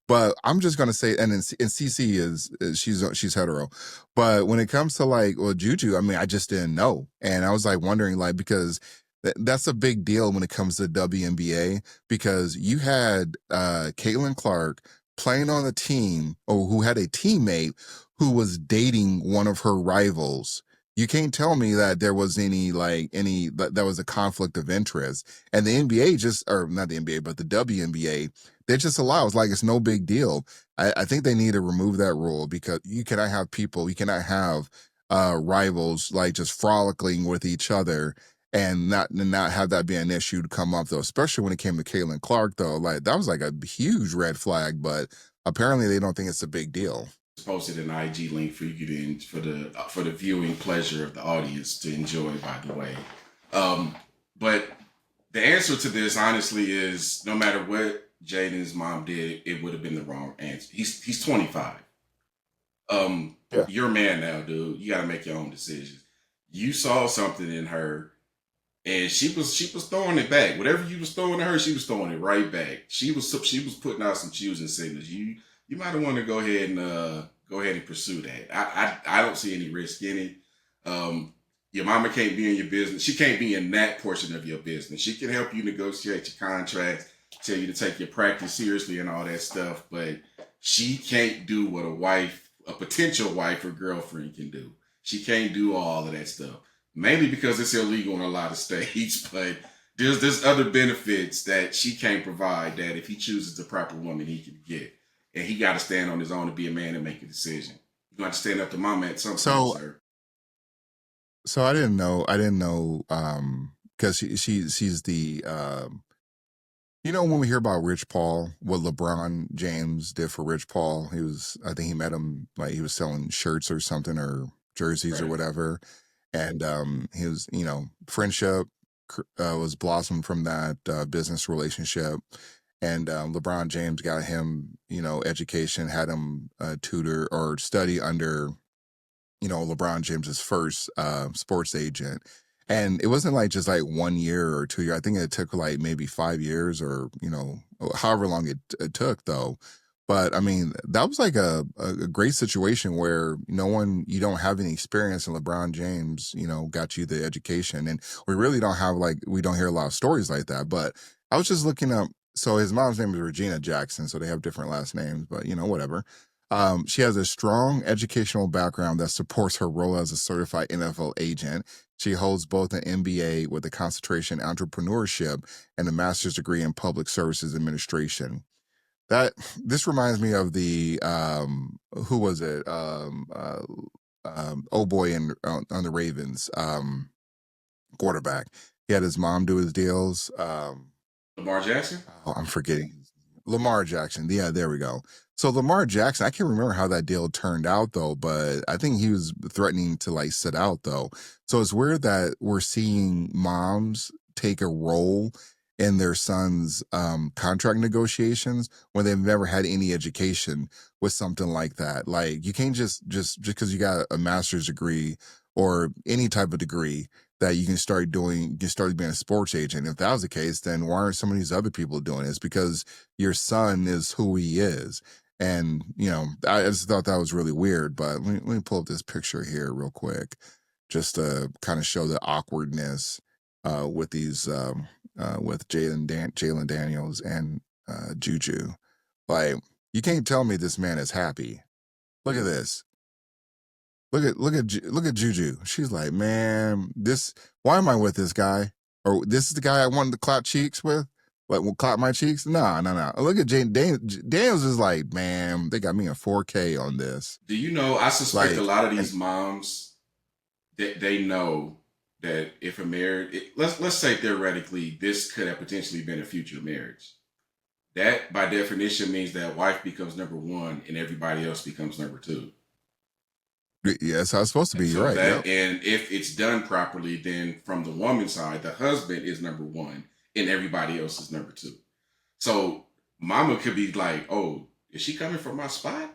But I'm just gonna say, and Cece is she's hetero, but when it comes to like JuJu, I mean, I just didn't know, and I was like wondering like because that's a big deal when it comes to WNBA because you had Caitlin Clark playing on a team or who had a teammate who was dating one of her rivals. You can't tell me that there was that was a conflict of interest. And the NBA or not the NBA, but the WNBA, they just allow it's no big deal. I think they need to remove that rule because you cannot have rivals like just frolicking with each other and not have that be an issue to come up though, especially when it came to Caitlin Clark though. Like that was like a huge red flag, but apparently they don't think it's a big deal.
Posted an IG link for you to for the viewing pleasure of the audience to enjoy, by the way. But the answer to this honestly is no matter what Jaden's mom did, it would have been the wrong answer. He's 25. You're a man now, dude. You got to make your own decisions. You saw something in her, and she was throwing it back. Whatever you was throwing at her, she was throwing it right back. She was putting out some choosing signals. You might want to go ahead and pursue that. I don't see any risk in it. Your mama can't be in your business. She can't be in that portion of your business. She can help you negotiate your contracts, tell you to take your practice seriously and all that stuff, but she can't do what a potential wife or girlfriend can do. She can't do all of that stuff. Mainly because it's illegal in a lot of states, but there's other benefits that she can't provide that if he chooses the proper woman he can get. And he got to stand on his own to be a man and make a decision. You got to stand up to mama at some point, sir.
So I didn't know, because she's the, when we hear about Rich Paul, what LeBron James did for Rich Paul, I think he met him, like he was selling shirts or something or jerseys or whatever. And he was, friendship was blossomed from that business relationship. And LeBron James got him, education, had him tutor or study under, LeBron James's first sports agent. And it wasn't like just like 1 year or 2 years. I think it took like maybe 5 years or, however long it took though. But I mean, that was like a great situation where you don't have any experience, and LeBron James, got you the education. And we really don't hear a lot of stories like that. But I was just looking up. So his mom's name is Regina Jackson, so they have different last names, but whatever. She has a strong educational background that supports her role as a certified NFL agent. She holds both an MBA with a concentration in entrepreneurship and a master's degree in public services administration. This reminds me of the who was it? old boy on the Ravens, quarterback. He had his mom do his deals.
Lamar Jackson?
Oh, I'm forgetting. Lamar Jackson. Yeah, there we go. So Lamar Jackson, I can't remember how that deal turned out though, but I think he was threatening to like sit out though. So it's weird that we're seeing moms take a role in their sons' contract negotiations when they've never had any education with something like that. Like you can't just because you got a master's degree or any type of degree that you can start being a sports agent. If that was the case, then why aren't some of these other people doing it? It's because your son is who he is. And, I just thought that was really weird. But let me pull up this picture here real quick, just to kind of show the awkwardness with these, with Jalen Daniels and JuJu. Like, you can't tell me this man is happy. Look at this. Look at JuJu. She's like, man, why am I with this guy? Or this is the guy I wanted to clap cheeks with? Like, will clap my cheeks? No. Look at Daniels is like, man, they got me in 4K on this.
Do you know, I suspect
Like,
a lot of these moms, that they know that if a marriage, let's say theoretically, this could have potentially been a future marriage. That, by definition, means that wife becomes number one and everybody else becomes number two.
Yeah, that's how it's supposed to be.
So
You're right.
that,
Yep.
And if it's done properly, then from the woman's side, the husband is number one and everybody else is number two. So mama could be like, oh, is she coming for my spot?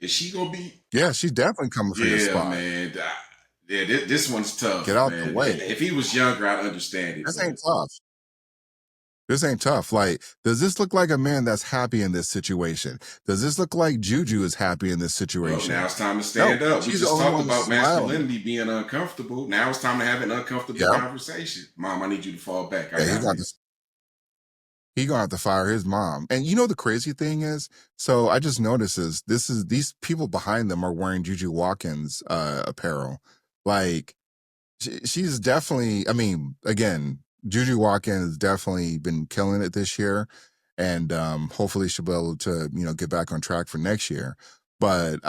Is she going to be?
Yeah, she's definitely coming for your spot.
Man. Yeah, this one's tough.
Get out
man.
the way.
If he was younger, I'd understand it.
This ain't tough. This ain't tough. Like, does this look like a man that's happy in this situation? Does this look like JuJu is happy in this situation?
Well, now it's time to stand up. We
she's
just
the only
talked
one
about
smiling.
masculinity being uncomfortable. Now it's time to have an uncomfortable conversation. Mom, I need you to fall back.
He gonna have to fire his mom. And you know the crazy thing is, so I just noticed these people behind them are wearing JuJu Watkins apparel. Like, she's definitely, I mean, again, JuJu Watkins has definitely been killing it this year, and hopefully she'll be able to get back on track for next year. But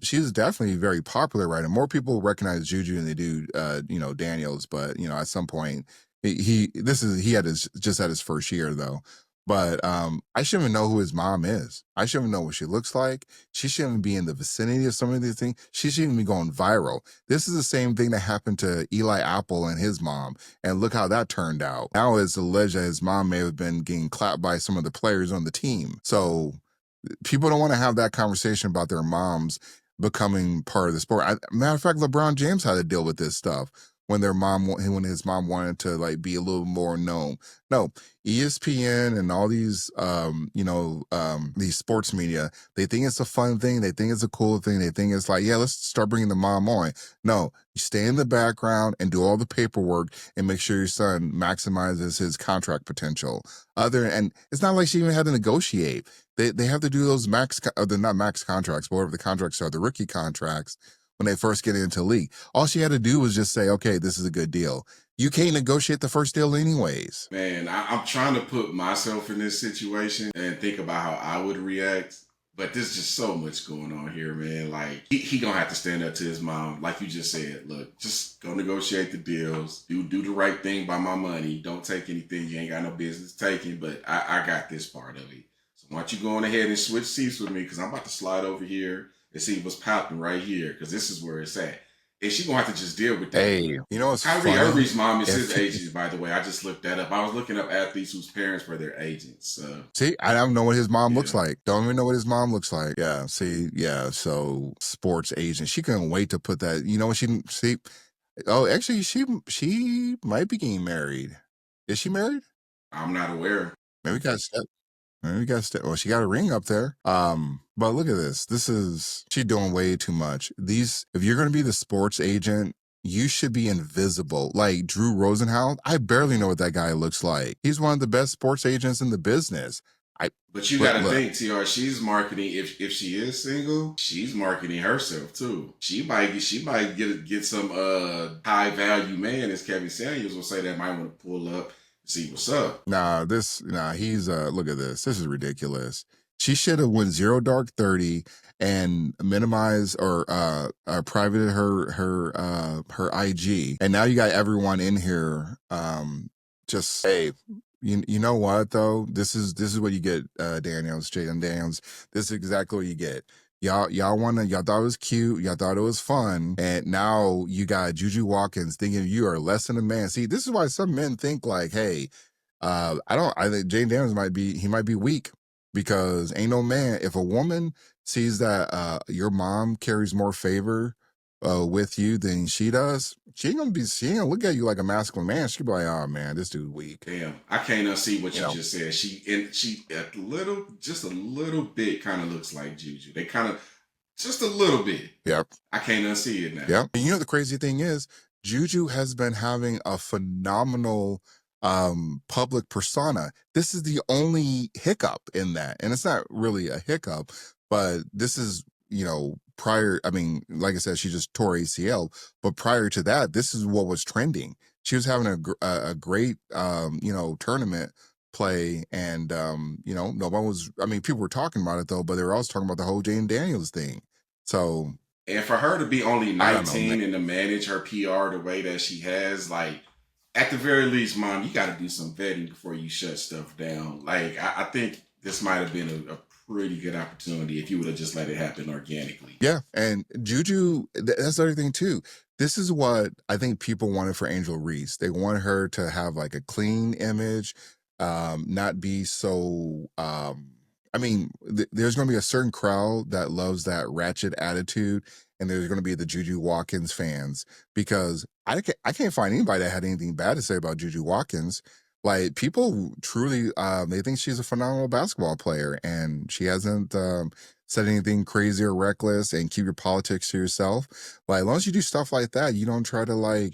she's definitely very popular right now. More people recognize JuJu than they do Daniels. But at some point he had his first year though. But I shouldn't even know who his mom is. I shouldn't even know what she looks like. She shouldn't be in the vicinity of some of these things. She shouldn't be going viral. This is the same thing that happened to Eli Apple and his mom. And look how that turned out. Now it's alleged that his mom may have been getting clapped by some of the players on the team. So people don't want to have that conversation about their moms becoming part of the sport. Matter of fact, LeBron James had to deal with this stuff when his mom wanted to like be a little more known. No, ESPN and all these these sports media, they think it's a fun thing, they think it's a cool thing, they think it's like, yeah, let's start bringing the mom on. No, you stay in the background and do all the paperwork and make sure your son maximizes his contract potential. And it's not like she even had to negotiate. They have to do those they're not max contracts, but whatever the contracts are, the rookie contracts when they first get into the league. All she had to do was just say, okay, this is a good deal. You can't negotiate the first deal anyways.
Man, I'm trying to put myself in this situation and think about how I would react. But there's just so much going on here, man. Like, he gonna have to stand up to his mom. Like you just said, look, just go negotiate the deals. Do the right thing by my money. Don't take anything you ain't got no business taking. But I got this part of it. So why don't you go on ahead and switch seats with me? Because I'm about to slide over here and see what's popping right here. Because this is where it's at. And she gonna have to just deal with that.
Hey, you know what's
Kyrie
funny?
Irving's mom is his agent, by the way. I just looked that up. I was looking up athletes whose parents were their agents.
See, I don't know what his mom looks like. Don't even know what his mom looks like. Yeah, see, yeah. So sports agent. She couldn't wait to put that. You know what she didn't see? Oh, actually, she might be getting married. Is she married?
I'm not aware.
Maybe we got step. Maybe we got step. Well, she got a ring up there. But look at this. She's doing way too much. If you're gonna be the sports agent, you should be invisible. Like Drew Rosenhaus, I barely know what that guy looks like. He's one of the best sports agents in the business.
But you got to think, TR, she's marketing. If she is single, she's marketing herself too. She might get some high value man, as Kevin Samuels will say, that might want to pull up, see what's up.
He's look at this. This is ridiculous. She should have went zero dark 30 and minimized or privated her IG. And now you got everyone in here just hey, you know what though? This is what you get, Daniels, Jaden Daniels. This is exactly what you get. Y'all thought it was cute, y'all thought it was fun, and now you got JuJu Watkins thinking you are less than a man. See, this is why some men think like, hey, I think Jaden Daniels might be weak because ain't no man. If a woman sees that your mom carries more favor with you than she does, she ain't gonna look at you like a masculine man. She'll be like, oh man, this dude's weak.
Damn, I can't unsee what you just said. She just a little bit kind of looks like JuJu. They kind of just a little bit.
Yep.
I can't unsee it now.
Yep. And you know the crazy thing is, JuJu has been having a phenomenal public persona. This is the only hiccup in that, and it's not really a hiccup, but this is prior. I mean, like I said, she just tore ACL, but prior to that, this is what was trending. She was having a great tournament play, and no one was. I mean, people were talking about it though, but they were also talking about the whole Jane Daniels thing. So,
and for her to be only 19 and to manage her PR the way that she has, like, at the very least, Mom, you got to do some vetting before you shut stuff down. Like, I think this might have been a pretty good opportunity if you would have just let it happen organically.
Yeah, and JuJu, that's the other thing too. This is what I think people wanted for Angel Reese. They wanted her to have like a clean image, not be so. I mean, there's going to be a certain crowd that loves that ratchet attitude, and there's going to be the JuJu Watkins fans, because I can't find anybody that had anything bad to say about JuJu Watkins. Like, people truly, they think she's a phenomenal basketball player, and she hasn't said anything crazy or reckless. And keep your politics to yourself. Like, as long as you do stuff like that, you don't try to rock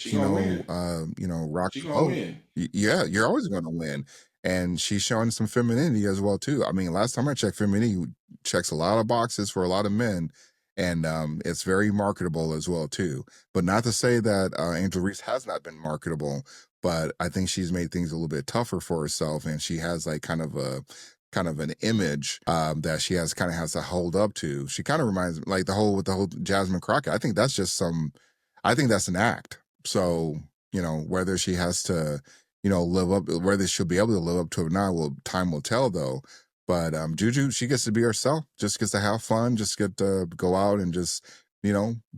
the boat. Yeah, you're always going to win. And she's showing some femininity as well too. I mean, last time I checked, femininity checks a lot of boxes for a lot of men, and it's very marketable as well too. But not to say that Angel Reese has not been marketable, but I think she's made things a little bit tougher for herself, and she has like kind of an image that she has to hold up to. She kind of reminds me like the whole Jasmine Crockett. I think that's an act. So whether she has to live up, whether she'll be able to live up to it or not, well, time will tell though. But JuJu, she gets to be herself, just gets to have fun, just get to go out and just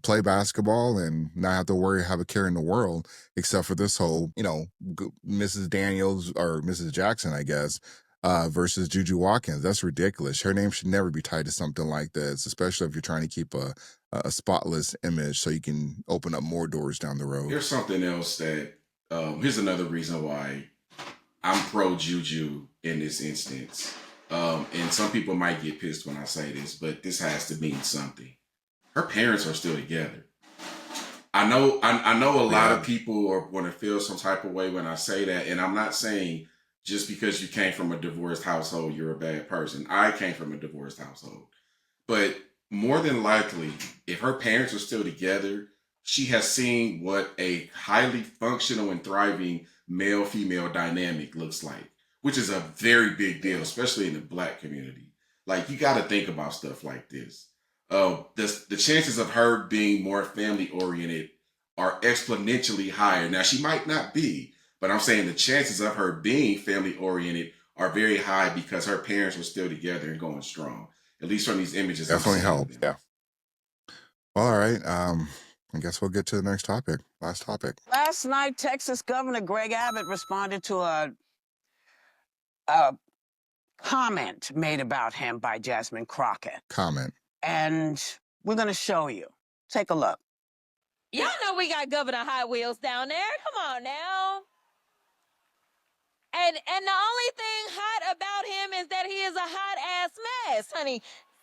play basketball and not have to have a care in the world, except for this whole Mrs. Daniels or Mrs. Jackson, I guess, versus JuJu Watkins. That's ridiculous. Her name should never be tied to something like this, especially if you're trying to keep a spotless image so you can open up more doors down the road.
Here's something else that here's another reason why I'm pro JuJu in this instance. And some people might get pissed when I say this, but this has to mean something. Her parents are still together. I know a lot of people are going to feel some type of way when I say that, and I'm not saying just because you came from a divorced household, you're a bad person. I came from a divorced household. But more than likely, if her parents are still together, she has seen what a highly functional and thriving male-female dynamic looks like, which is a very big deal, especially in the Black community. Like, you got to think about stuff like this. The chances of her being more family-oriented are exponentially higher. Now, she might not be, but I'm saying the chances of her being family-oriented are very high because her parents were still together and going strong. At least from these images.
Definitely helps. Yeah. Well, all right. I guess we'll get to the next topic. Last topic.
Last night, Texas Governor Greg Abbott responded to a comment made about him by Jasmine Crockett.
Comment.
And we're going to show you. Take a look.
Y'all know we got Governor Hot Wheels down there. Come on now. And the only thing hot about him is that he is a hot-ass mess, honey.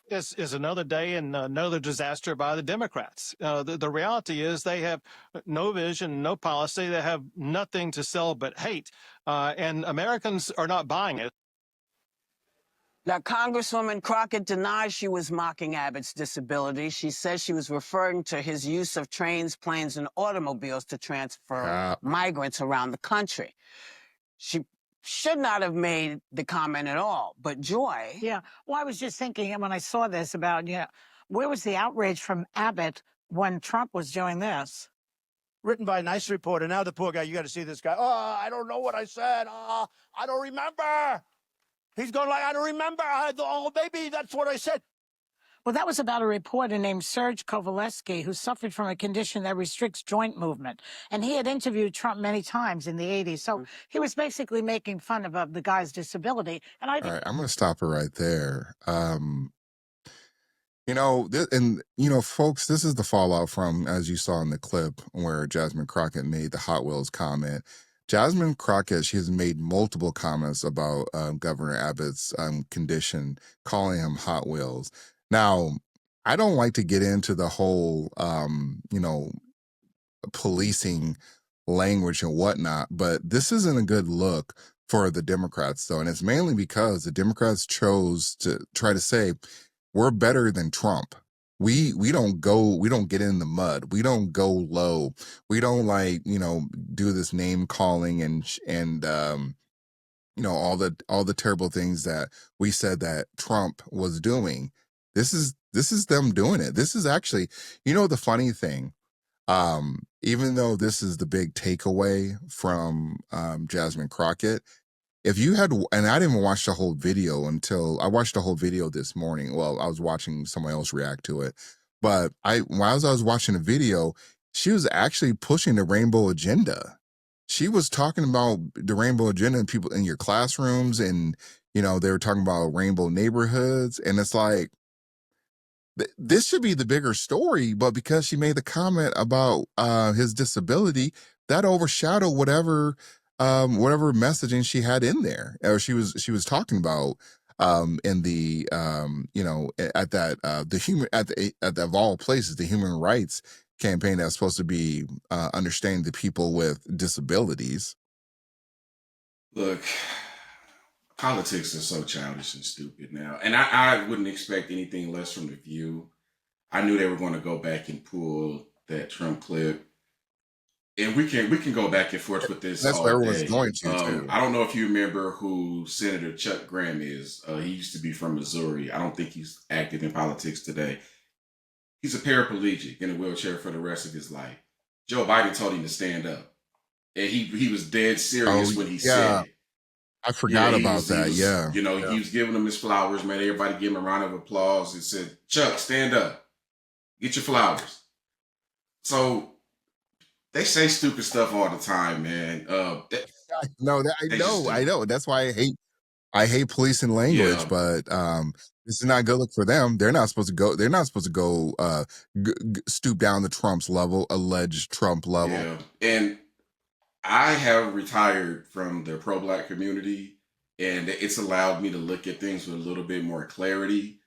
This is another day and another disaster by the Democrats. The reality is they have no vision, no policy. They have nothing to sell but hate. And Americans are not buying it.
Now, Congresswoman Crockett denies she was mocking Abbott's disability. She says she was referring to his use of trains, planes, and automobiles to transfer migrants around the country. She should not have made the comment at all. But Joy.
Yeah. Well, I was just thinking when I saw this about, where was the outrage from Abbott when Trump was doing this?
Written by a nice reporter. Now the poor guy, you got to see this guy. Oh, I don't know what I said. I don't remember. He's going like, I don't remember. Oh, maybe that's what I said.
Well, that was about a reporter named Serge Kovaleski who suffered from a condition that restricts joint movement. And he had interviewed Trump many times in the 80s. So he was basically making fun of the guy's disability. And I
All
think
right, I'm going to stop it right there. Folks, this is the fallout from, as you saw in the clip where Jasmine Crockett made the Hot Wheels comment. Jasmine Crockett, she has made multiple comments about Governor Abbott's condition, calling him Hot Wheels. Now, I don't like to get into the whole, policing language and whatnot, but this isn't a good look for the Democrats, though. And it's mainly because the Democrats chose to try to say, we're better than Trump. We don't get in the mud. We don't go low. We don't do this name calling and all the terrible things that we said that Trump was doing. This is them doing it. This is actually, the funny thing, even though this is the big takeaway from Jasmine Crockett, if you had, and I didn't even watch the whole video until I watched the whole video this morning. Well, I was watching someone else react to it, but while I was watching the video, she was actually pushing the rainbow agenda. She was talking about the rainbow agenda and people in your classrooms, and they were talking about rainbow neighborhoods, and it's like, this should be the bigger story, but because she made the comment about his disability, that overshadowed whatever messaging she had in there, or she was talking about in the at that the human at the of all places, the human rights campaign that's supposed to be understanding the people with disabilities.
Look, politics are so childish and stupid now. And I wouldn't expect anything less from The View. I knew they were going to go back and pull that Trump clip. And we can go back and forth with this.
That's
all
what everyone's
day.
going to too.
I don't know if you remember who Senator Chuck Graham is. He used to be from Missouri. I don't think he's active in politics today. He's a paraplegic in a wheelchair for the rest of his life. Joe Biden told him to stand up. And he was dead serious when he said it.
I forgot about that.
He was giving him his flowers, man. Everybody gave him a round of applause and said, Chuck, stand up. Get your flowers. So they say stupid stuff all the time, man.
I know. That's why I hate policing language, but this is not a good look for them. They're not supposed to go stoop down to Trump's level, alleged Trump level.
Yeah. And I have retired from the pro-Black community, and it's allowed me to look at things with a little bit more clarity.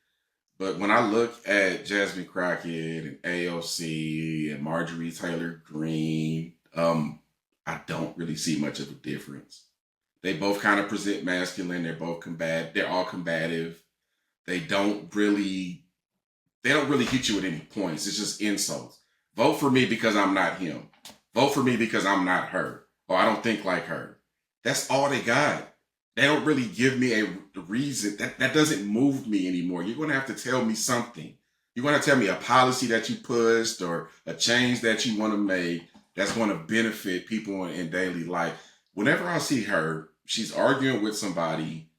But when I look at Jasmine Crockett and AOC and Marjorie Taylor Greene, I don't really see much of a difference. They both kind of present masculine. They're both they're all combative. They don't really hit you at any points. It's just insults. Vote for me because I'm not him. Vote for me because I'm not her. Or I don't think like her. That's all they got. They don't really give me a reason. That doesn't move me anymore. You're going to have to tell me something. You're going to tell me a policy that you pushed or a change that you want to make that's going to benefit people in daily life. Whenever I see her, she's arguing with somebody,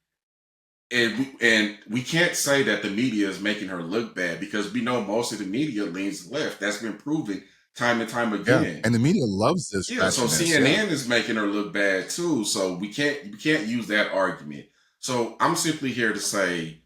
and we can't say that the media is making her look bad because we know most of the media leans left. That's been proven time and time again.
Yeah. And the media loves this.
Yeah, so CNN is making her look bad too. So we can't use that argument. So I'm simply here to say,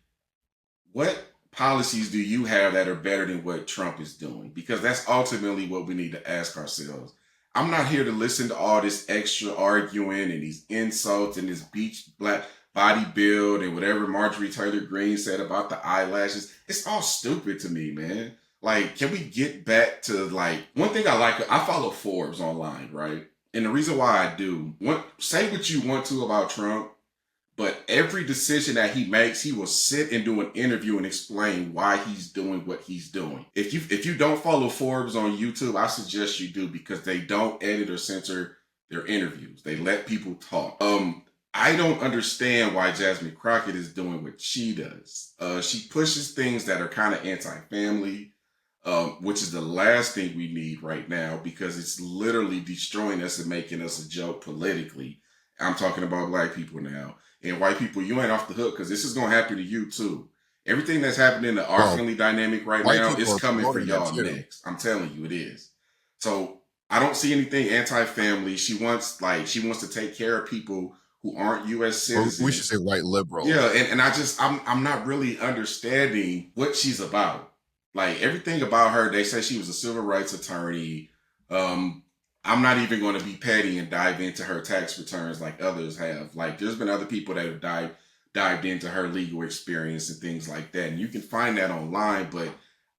what policies do you have that are better than what Trump is doing? Because that's ultimately what we need to ask ourselves. I'm not here to listen to all this extra arguing and these insults and this beach black body build and whatever Marjorie Taylor Greene said about the eyelashes. It's all stupid to me, man. Like, can we get back to, one thing I like, I follow Forbes online, right? And the reason why I do, say what you want to about Trump, but every decision that he makes, he will sit and do an interview and explain why he's doing what he's doing. If you don't follow Forbes on YouTube, I suggest you do, because they don't edit or censor their interviews. They let people talk. I don't understand why Jasmine Crockett is doing what she does. She pushes things that are kind of anti-family, which is the last thing we need right now because it's literally destroying us and making us a joke politically. I'm talking about black people now. And white people, you ain't off the hook because this is going to happen to you too. Everything that's happening in our
Well,
family dynamic right
white
now
people
is
are
coming for
promoting that
y'all
too.
next. I'm telling you, it is. So I don't see anything anti-family. She wants to take care of people who aren't U.S.
Or we should say
citizens.
white
Yeah,
liberals.
and I'm not really understanding what she's about. Like everything about her, they say she was a civil rights attorney. Um, I'm not even going to be petty and dive into her tax returns like others have. Like there's been other people that have dived into her legal experience and things like that, and you can find that online. But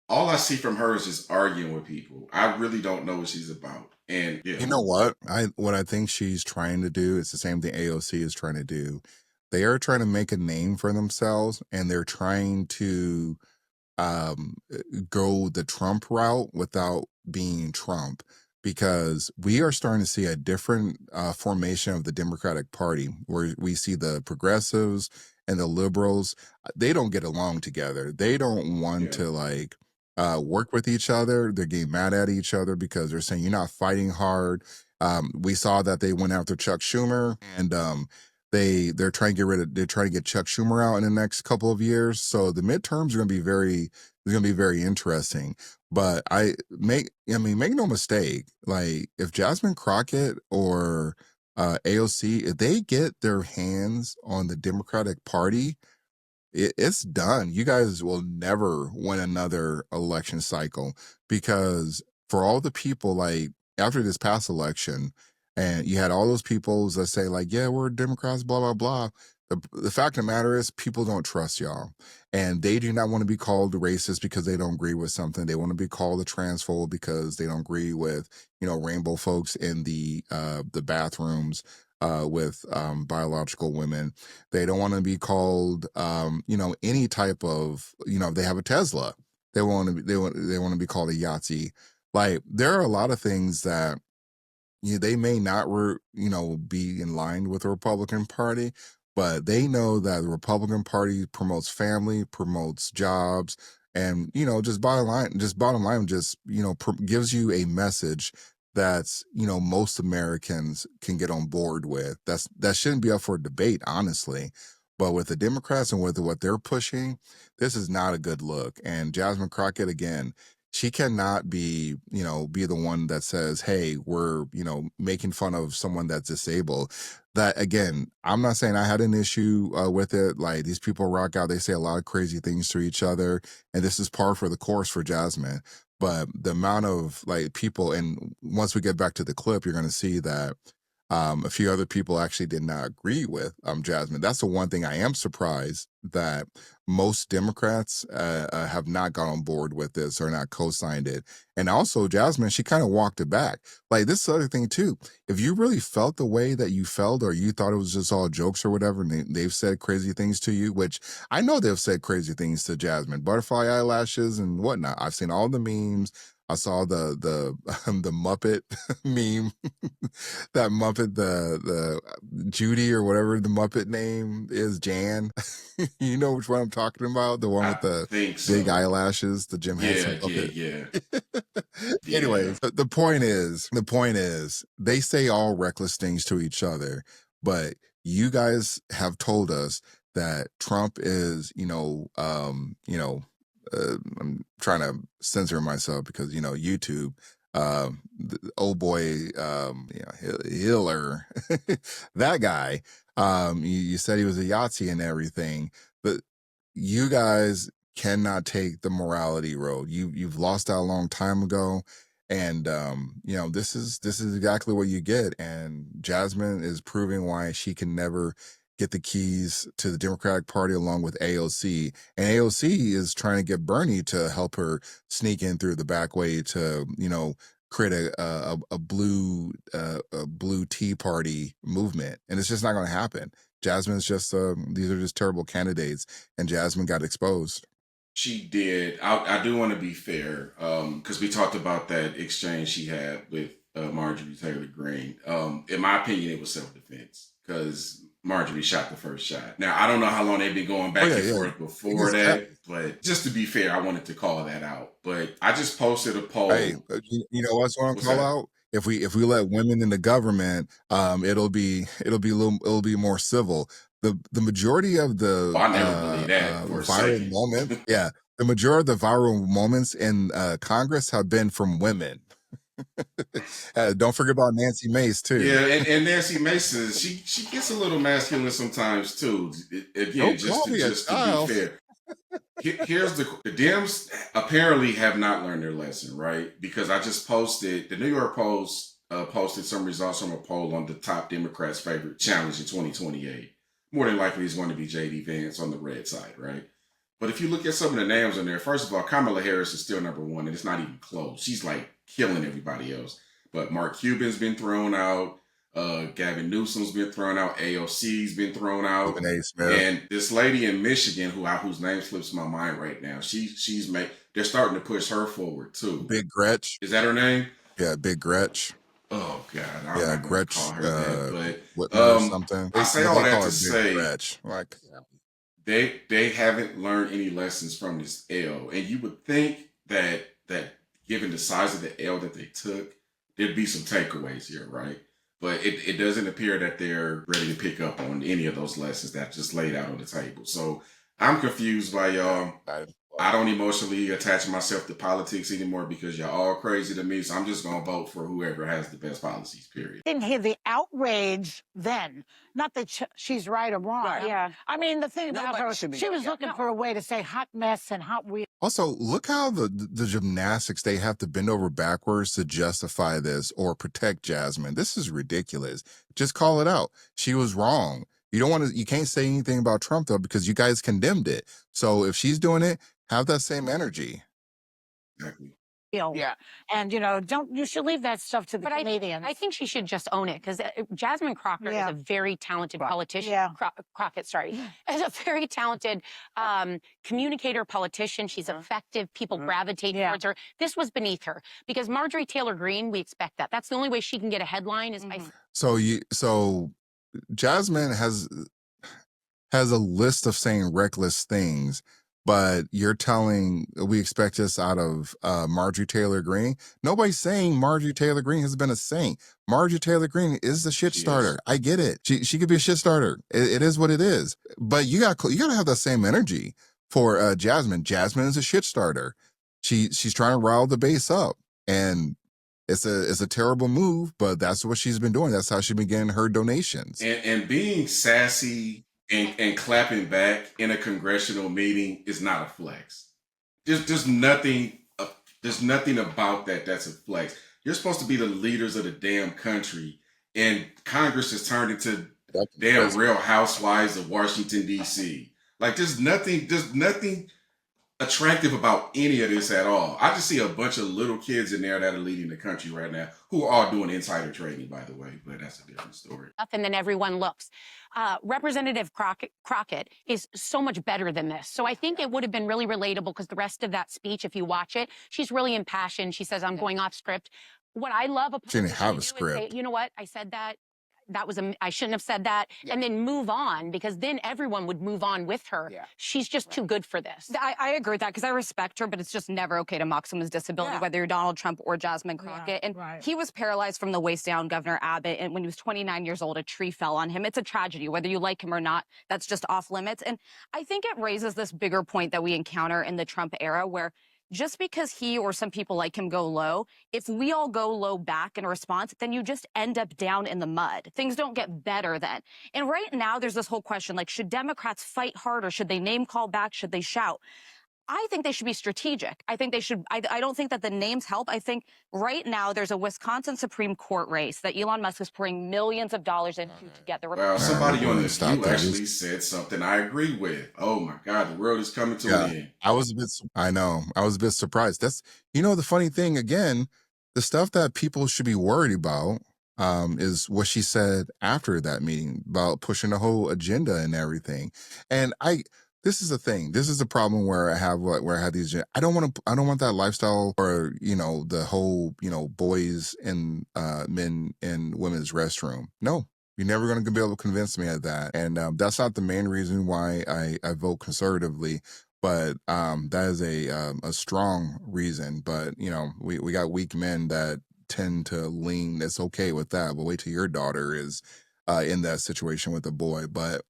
all I see from her is just arguing with people. I really don't know what she's about. And yeah,
You know what? What I think she's trying to do is the same thing AOC is trying to do. They are trying to make a name for themselves, and they're trying to um, go the Trump route without being Trump, because we are starting to see a different formation of the Democratic Party, where we see the progressives and the liberals. They don't get along together. They don't want
yeah,
to work with each other. They're getting mad at each other because they're saying you're not fighting hard. We saw that they went after Chuck Schumer, and they're trying to get Chuck Schumer out in the next couple of years. So the midterms are going to be very interesting. But make no mistake, like if Jasmine Crockett or AOC, if they get their hands on the Democratic Party, it's done. You guys will never win another election cycle, because for all the people, like after this past election, and you had all those people that say like, yeah, we're Democrats, blah blah blah. The fact of the matter is, people don't trust y'all, and they do not want to be called racist because they don't agree with something. They want to be called a transphobe because they don't agree with rainbow folks in the bathrooms with biological women. They don't want to be called, any type of, they have a Tesla. They want to be called a Yahtzee. Like there are a lot of things that they may not, be in line with the Republican Party, but they know that the Republican Party promotes family, promotes jobs, and bottom line, gives you a message that's most Americans can get on board with. That shouldn't be up for debate, honestly. But with the Democrats and with what they're pushing, this is not a good look. And Jasmine Crockett, again, she cannot be the one that says, hey, we're making fun of someone that's disabled. That, again, I'm not saying I had an issue with it. Like, these people rock out, they say a lot of crazy things to each other, and this is par for the course for Jasmine. But the amount of people, and once we get back to the clip, you're going to see that a few other people actually did not agree with Jasmine. That's the one thing I am surprised that most Democrats have not got on board with this or not co-signed it. And also, Jasmine, she kind of walked it back. Like, this other thing too, if you really felt the way that you felt, or you thought it was just all jokes or whatever, and they've said crazy things to you, which I know they've said crazy things to Jasmine, butterfly eyelashes and whatnot. I've seen all the memes. I saw the the Muppet meme, that Muppet, the Judy or whatever the Muppet name is, Jan. You know which one I'm talking about? The one
I
with the
think
big
so.
eyelashes, the Jim Henson Muppet.
Yeah.
Anyways, the point is, they say all reckless things to each other, but you guys have told us that Trump is, I'm trying to censor myself because YouTube, old boy, Hiller, that guy. You said he was a Yahtzee and everything, but you guys cannot take the morality road. You've lost that a long time ago, and this is exactly what you get. And Jasmine is proving why she can never get the keys to the Democratic Party along with AOC. And AOC is trying to get Bernie to help her sneak in through the back way to create a blue tea party movement, and it's just not going to happen. Jasmine's just these are just terrible candidates, and Jasmine got exposed.
She did. I do want to be fair, because we talked about that exchange she had with Marjorie Taylor Greene. In my opinion, it was self-defense, because Marjorie shot the first shot. Now, I don't know how long they've been going
Oh
back
yeah,
and
yeah.
forth before that, but just to be fair, I wanted to call that out. But I just posted a
Hey,
poll.
you know what's want to
What's
call
that?
out? If we let women in the government, it'll be more civil. The majority of
Oh, I never believed that for a
viral
second.
moments, yeah, the majority of the viral moments in Congress have been from women. Don't forget about Nancy Mace too.
Yeah, and Nancy Mason, she gets a little masculine sometimes too. Again,
Don't call me a
just to be
child.
fair, here's the Dems apparently have not learned their lesson, right? Because I just posted the New York Post posted some results from a poll on the top Democrats' favorite challenge in 2028. More than likely, it's going to be J.D. Vance on the red side, right? But if you look at some of the names on there, first of all, Kamala Harris is still number one, and it's not even close. She's like killing everybody else. But Mark Cuban's been thrown out. Gavin Newsom's been thrown out. AOC's been thrown out.
Stephen A. Smith.
And this lady in Michigan, whose name slips my mind right now, they're starting to push her forward too.
Big Gretch.
Is that her name?
Yeah, Big Gretch.
Oh God, I'm
Yeah,
not going to
Gretch,
call her that.
Whitmer
But
or something.
I say
They
all that
call
to
her Big
say
Gretch. Like,
they haven't learned any lessons from this L, and you would think that given the size of the L that they took, there'd be some takeaways here, right? But it doesn't appear that they're ready to pick up on any of those lessons that just laid out on the table. So I'm confused by y'all. I don't emotionally attach myself to politics anymore because y'all all crazy to me. So I'm just gonna vote for whoever has the best policies. Period.
Didn't hear the outrage then. Not that she's right or wrong.
Right.
Yeah.
I mean, the thing about
Nobody
her,
should be-
she was
yeah.
looking for a way to say hot mess and hot wheel.
also, look how the gymnastics they have to bend over backwards to justify this or protect Jasmine. This is ridiculous. Just call it out. She was wrong. You can't say anything about Trump though because you guys condemned it. So if she's doing it, have that same energy.
Exactly.
Yeah.
And you should leave that stuff to the
But
Canadians.
I think she should just own it because Jasmine Crockett
Yeah.
is a very talented politician.
Yeah.
Crockett, sorry, is a very talented communicator, politician. She's effective. People gravitate towards her. This was beneath her because Marjorie Taylor Greene, we expect that. That's the only way she can get a headline is by.
So Jasmine has a list of saying reckless things, but you're telling we expect this out of Marjorie Taylor Greene. Nobody's saying Marjorie Taylor Greene has been a saint. Marjorie Taylor Greene is the shit starter. I get it. She could be a shit starter. It is what it is. But you got to have that same energy for Jasmine. Jasmine is a shit starter. She's trying to rile the base up, and it's a terrible move. But that's what she's been doing. That's how she's been getting her donations.
And being sassy and clapping back in a congressional meeting is not a flex. There's nothing about that that's a flex. You're supposed to be the leaders of the damn country, and Congress has turned into damn Real Housewives of Washington D.C. Like there's nothing attractive about any of this at all. I just see a bunch of little kids in there that are leading the country right now who are all doing insider trading, by the way, but that's a different story.
And then everyone looks. Representative Crockett is so much better than this. So I think it would have been really relatable because the rest of that speech, if you watch it, she's really impassioned. She sashe going off script. What I love a
She didn't
politician
have
to
a
do is
script.
say, you know what, I said that. I shouldn't have said that, and then move on because then everyone would move on with her. She's just too good for this.
I agree with that because I respect her, but it's just never okay to mock someone's disability, whether you're Donald Trump or Jasmine Crockett. And he was paralyzed from the waist down, Governor Abbott, and when he was 29 years old, a tree fell on him. It's a tragedy, whether you like him or not. That's just off limits. And I think it raises this bigger point that we encounter in the Trump era where just because he or some people like him go low, if we all go low back in response, then you just end up down in the mud. Things don't get better then. And right now, there's this whole question, like, should Democrats fight harder? Should they name call back? Should they shout? I think they should be strategic. I think they should. I don't think that the names help. I think right now there's a Wisconsin Supreme Court race that Elon Musk is pouring millions of dollars into to get the.
Well, somebody on this
stop
view
that.
actually said something I agree with. Oh my God, the world is coming to an end.
I was a bit surprised. That's the funny thing again, the stuff that people should be worried about is what she said after that meeting about pushing the whole agenda and everything. And this is the thing. This is the problem where I have these. I don't want that lifestyle or the whole boys and men and women's restroom. No, You're never going to be able to convince me of that. And that's not the main reason why I vote conservatively, but that is a strong reason. But, you know, we got weak men that tend to lean, it's okay with that. But wait till your daughter is in that situation with a boy. But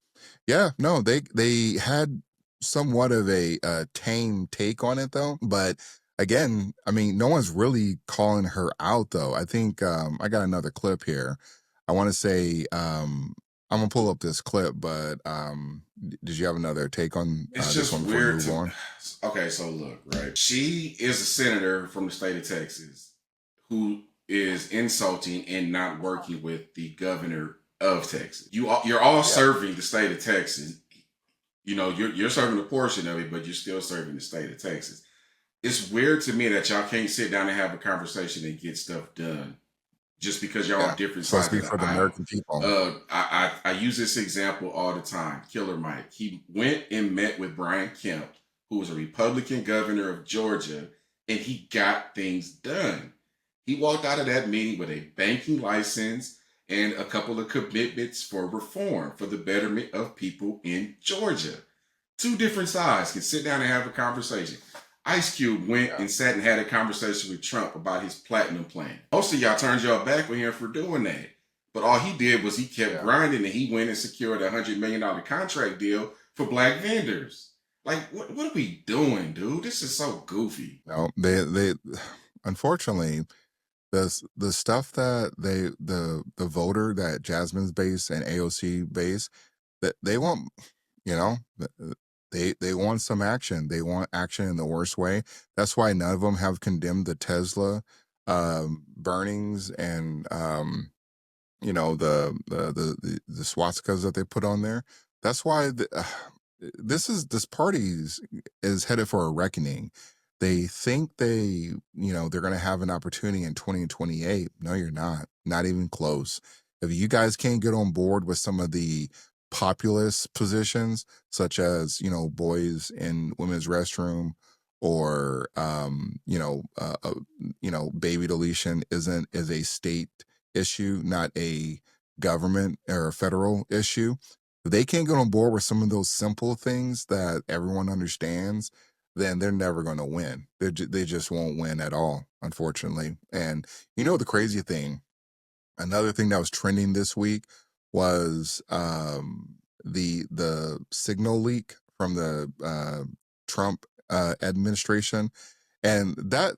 yeah, no, they had somewhat of a tame take on it though. But again, I mean, no one's really calling her out though. I think I got another clip here. I want to say I'm gonna pull up this clip, but did you have another take on
It's
this
just
one before we
weird
move
to.
on?
Okay, so look, right? She is a senator from the state of Texas who is insulting and not working with the governor of Texas. You're all serving the state of Texas. You know, you're serving a portion of it, but you're still serving the state of Texas. It's weird to me that y'all can't sit down and have a conversation and get stuff done just because y'all on different
Supposed
sides
to
of
be
the
for the
aisle.
American people.
I use this example all the time. Killer Mike. He went and met with Brian Kemp, who was a Republican governor of Georgia, and he got things done. He walked out of that meeting with a banking license and a couple of commitments for reform for the betterment of people in Georgia. Two different sides can sit down and have a conversation. Ice Cube went and sat and had a conversation with Trump about his platinum plan. Most of y'all turned y'all back on him for doing that. But all he did was he kept grinding, and he went and secured a $100 million contract deal for black vendors. Like, what are we doing, dude? This is so goofy.
No, they unfortunately the stuff that the voter that Jasmine's base and AOC base, that they want, you know, they want some action. They want action in the worst way. That's why none of them have condemned the Tesla burnings and you know, the swastikas that they put on there. That's why this party is headed for a reckoning. They think they're going to have an opportunity in 2028. No, you're not. Not even close. If you guys can't get on board with some of the populist positions, such as, you know, boys in women's restroom, or baby deletion is a state issue, not a government or a federal issue. If they can't get on board with some of those simple things that everyone understands, then they're never going to win. They just won't win at all, unfortunately. And you know, the crazy thing, another thing that was trending this week was the signal leak from the Trump administration, and that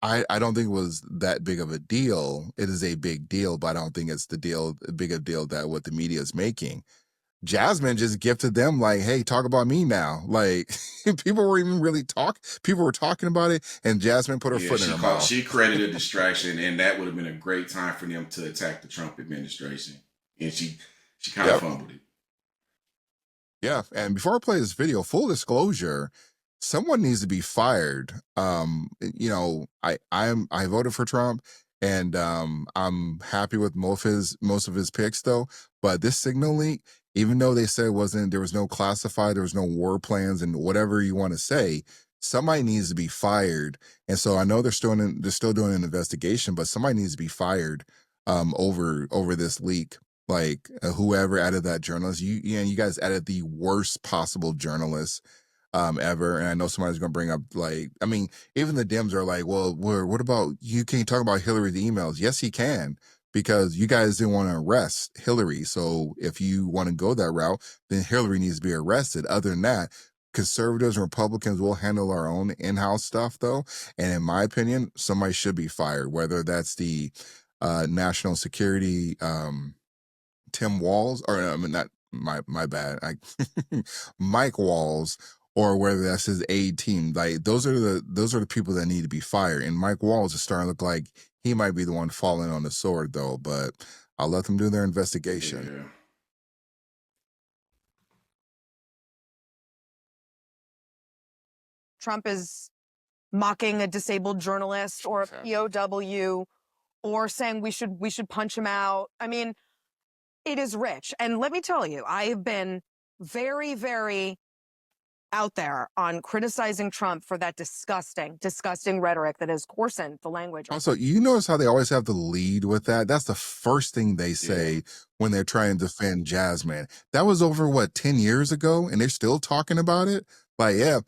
I don't think it was that big of a deal. It is a big deal, but I don't think it's big a deal that what the media is making. Jasmine just gifted them like, hey, talk about me now. Like, people were even really people were talking about it, and Jasmine put her foot in her mouth.
She created a distraction, and that would have been a great time for them to attack the Trump administration. And she kind of fumbled it.
Yeah, and before I play this video, full disclosure, someone needs to be fired. You know, I voted for Trump, and I'm happy with most of his picks though. But this signal leak, even though they said there was no classified, there was no war plans, and whatever you want to say, somebody needs to be fired. And so I know they're still doing an investigation, but somebody needs to be fired over this leak. Like whoever added that journalist, you guys added the worst possible journalist ever. And I know somebody's gonna bring up, like, I mean, even the Dems are like, well, what about, you can't talk about Hillary's emails? Yes, he can, because you guys didn't want to arrest Hillary. So if you want to go that route, then Hillary needs to be arrested. Other than that, conservatives and Republicans will handle our own in-house stuff though. And in my opinion, somebody should be fired, whether that's the national security Tim Walls, or I mean, not my bad, Mike Walls, or whether that's his aid team. Like those are the people that need to be fired. And Mike Walls is starting to look like he might be the one falling on the sword though, but I'll let them do their investigation.
Yeah.
Trump is mocking a disabled journalist or a POW, or saying we should punch him out. I mean, it is rich. And let me tell you, I have been very, very out there on criticizing Trump for that disgusting, disgusting rhetoric that has coarsened the language.
Also, you notice how they always have to lead with that? That's the first thing they say when they're trying to defend Jasmine. That was over, what, 10 years ago? And they're still talking about it? Like, yeah,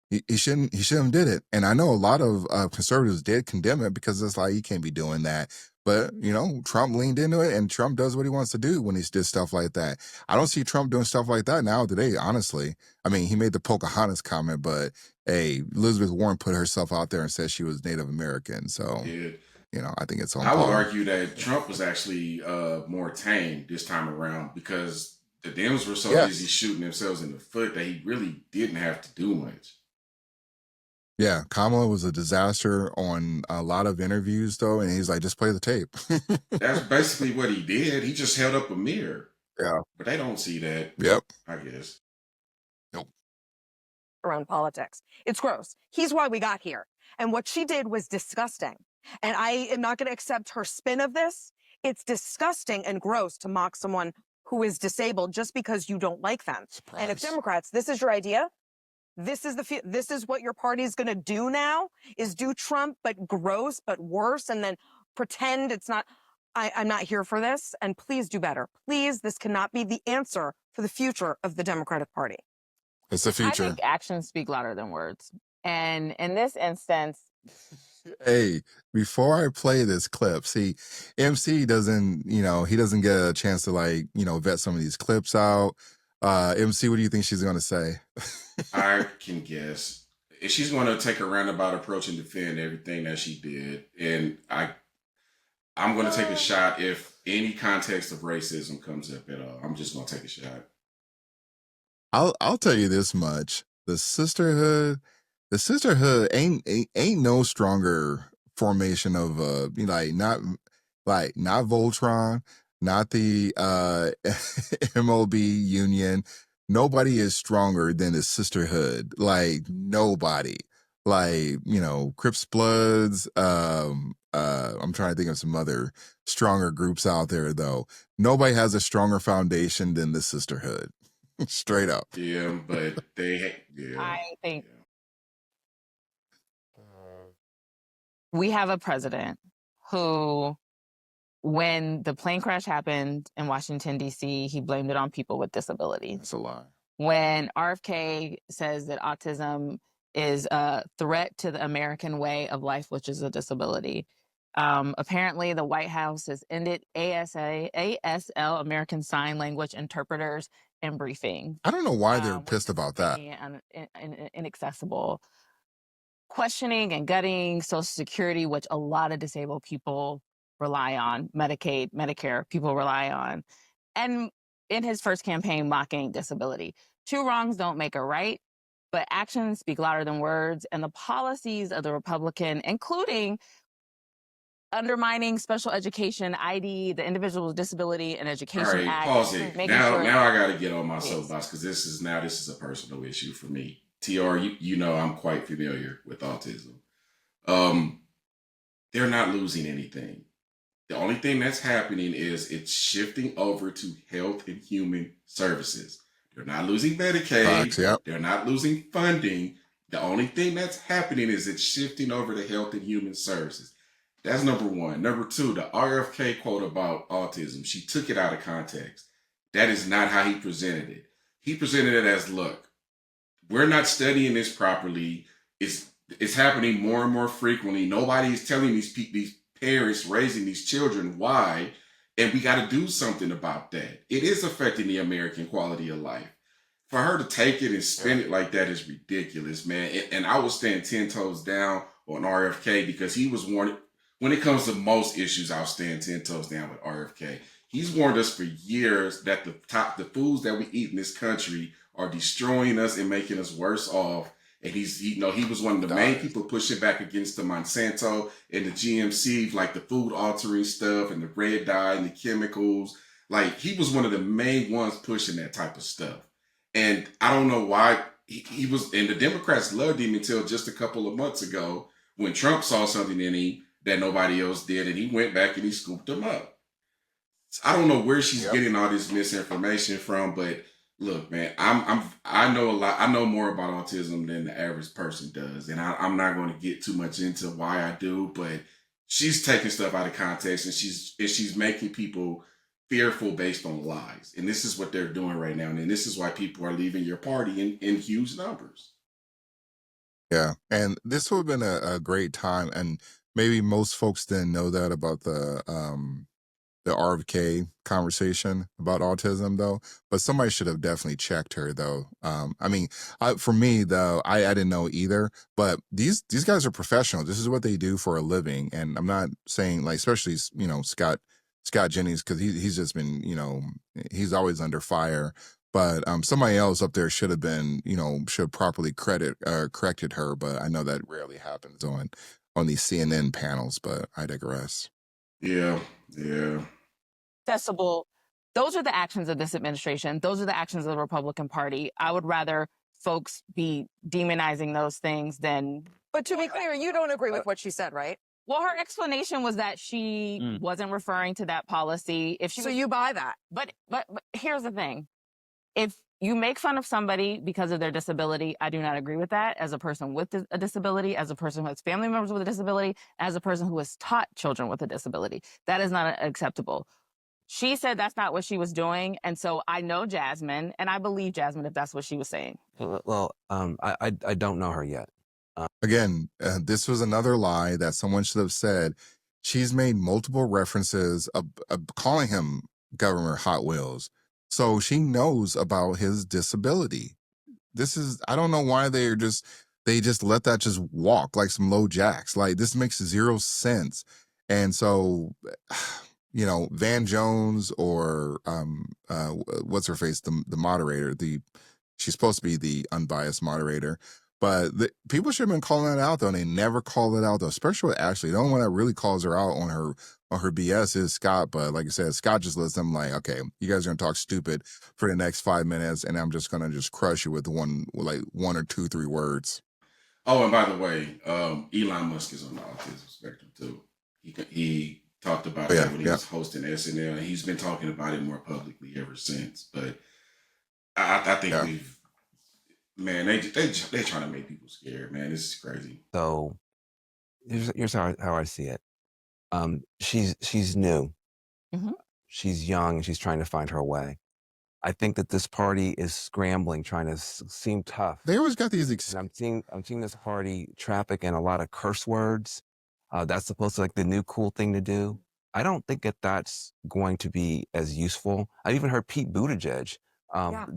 he shouldn't have did it. And I know a lot of conservatives did condemn it because it's like, you can't be doing that. But, you know, Trump leaned into it, and Trump does what he wants to do when he did stuff like that. I don't see Trump doing stuff like that now today, honestly. I mean, he made the Pocahontas comment, but hey, Elizabeth Warren put herself out there and said she was Native American. So, you know, I think it's on
I would
par.
argue that Trump was actually more tame this time around because the Dems were so busy shooting themselves in the foot that he really didn't have to do much.
Yeah, Kamala was a disaster on a lot of interviews, though, and he's like, just play the tape.
That's basically what he did. He just held up a mirror.
Yeah.
But they don't see that.
Yep.
I guess.
Nope.
Around politics. It's gross. He's why we got here. And what she did was disgusting. And I am not going to accept her spin of this. It's disgusting and gross to mock someone who is disabled just because you don't like them. Surprise. And if Democrats, this is your idea, this is what your party is going to do now, is do Trump, but gross, but worse, and then pretend it's not. I'm not here for this, and please do better. Please, this cannot be the answer for the future of the Democratic Party.
It's the future.
I think actions speak louder than words. And in this instance...
Hey, before I play this clip, see, MC doesn't, you know, he doesn't get a chance to, like, you know, vet some of these clips out. MC, what do you think she's going to say?
I can guess. She's going to take a roundabout approach and defend everything that she did. And I'm going to take a shot if any context of racism comes up at all. I'm just going to take a shot.
I'll tell you this much. The sisterhood ain't no stronger formation of not Voltron, not the MLB union. Nobody is stronger than the sisterhood. Like, nobody. Like, you know, Crips Bloods. I'm trying to think of some other stronger groups out there, though. Nobody has a stronger foundation than the sisterhood. Straight up.
Yeah, but
I think we have a president who, when the plane crash happened in Washington, D.C., he blamed it on people with disabilities.
That's a lie.
When RFK says that autism is a threat to the American way of life, which is a disability, apparently the White House has ended ASL, American Sign Language interpreters, and briefing.
I don't know why they're pissed about that.
Inaccessible. Questioning and gutting Social Security, which a lot of disabled people rely on, Medicaid, Medicare, people rely on. And in his first campaign, mocking disability. Two wrongs don't make a right, but actions speak louder than words. And the policies of the Republican, including undermining special education, ID, the Individual with Disability and Education
All right,
Act.
pause it. Now I got to get on my soapbox because this is a personal issue for me. TR, you know I'm quite familiar with autism. They're not losing anything. The only thing that's happening is it's shifting over to Health and Human Services. They're not losing Medicaid. They're not losing funding. The only thing that's happening is it's shifting over to Health and Human Services. That's number one. Number two, the RFK quote about autism, she took it out of context. That is not how he presented it. He presented it as, look, we're not studying this properly. It's happening more and more frequently. Nobody is telling these parents raising these children why, and we got to do something about that. It is affecting the American quality of life. For her to take it and spin it like that is ridiculous, man. And I will stand 10 toes down on RFK because he was warned. When it comes to most issues, I'll stand 10 toes down with RFK. He's warned us for years that the foods that we eat in this country are destroying us and making us worse off. And he was one of the main people pushing back against the Monsanto and the GMC, like the food altering stuff and the red dye and the chemicals. Like, he was one of the main ones pushing that type of stuff. And I don't know why he was, and the Democrats loved him until just a couple of months ago when Trump saw something in him that nobody else did, and he went back and he scooped him up. I don't know where she's getting all this misinformation from, but Look, man, I know a lot. I know more about autism than the average person does, and I'm not going to get too much into why I do. But she's taking stuff out of context, and she's making people fearful based on lies. And this is what they're doing right now, and this is why people are leaving your party in huge numbers.
Yeah, and this would have been a great time, and maybe most folks didn't know that about the RFK conversation about autism though, but somebody should have definitely checked her though. I mean, for me though, I didn't know either, but these guys are professionals. This is what they do for a living. And I'm not saying like, especially, Scott Jennings, cause he's just been, he's always under fire. But somebody else up there should have been, should properly corrected her. But I know that rarely happens on these CNN panels, but I digress.
Yeah, yeah.
Accessible. Those are the actions of this administration. Those are the actions of the Republican Party. I would rather folks be demonizing those things than.
But to be clear, you don't agree with what she said, right?
Well, her explanation was that she wasn't referring to that policy.
So you buy that.
But here's the thing. If you make fun of somebody because of their disability, I do not agree with that. As a person with a disability, as a person who has family members with a disability, as a person who has taught children with a disability, that is not acceptable. She said that's not what she was doing. And so I know Jasmine, and I believe Jasmine if that's what she was saying.
Well, I don't know her yet.
Again, this was another lie that someone should have said. She's made multiple references of calling him Governor Hot Wheels. So she knows about his disability. I don't know why they just let that just walk like some low jacks. Like this makes zero sense. And so, Van Jones or what's her face, the moderator, she's supposed to be the unbiased moderator, but people should have been calling that out though, and they never call it out though, especially with Ashley. The only one that really calls her out on her BS is Scott, but like I said, Scott just lets them like, okay, you guys are gonna talk stupid for the next 5 minutes, and I'm just gonna crush you with one or two, 3 words.
Oh, and by the way, Elon Musk is on the autism spectrum too. He talked about that when he was hosting SNL, and he's been talking about it more publicly ever since. But I think they're trying to make people scared, man. This is crazy.
So here's how I see it. She's new.
Mm-hmm.
She's young, and she's trying to find her way. I think that this party is scrambling, trying to seem tough.
They always got these.
I'm seeing this party traffic in a lot of curse words. That's supposed to like the new cool thing to do. I don't think that's going to be as useful. I even heard Pete Buttigieg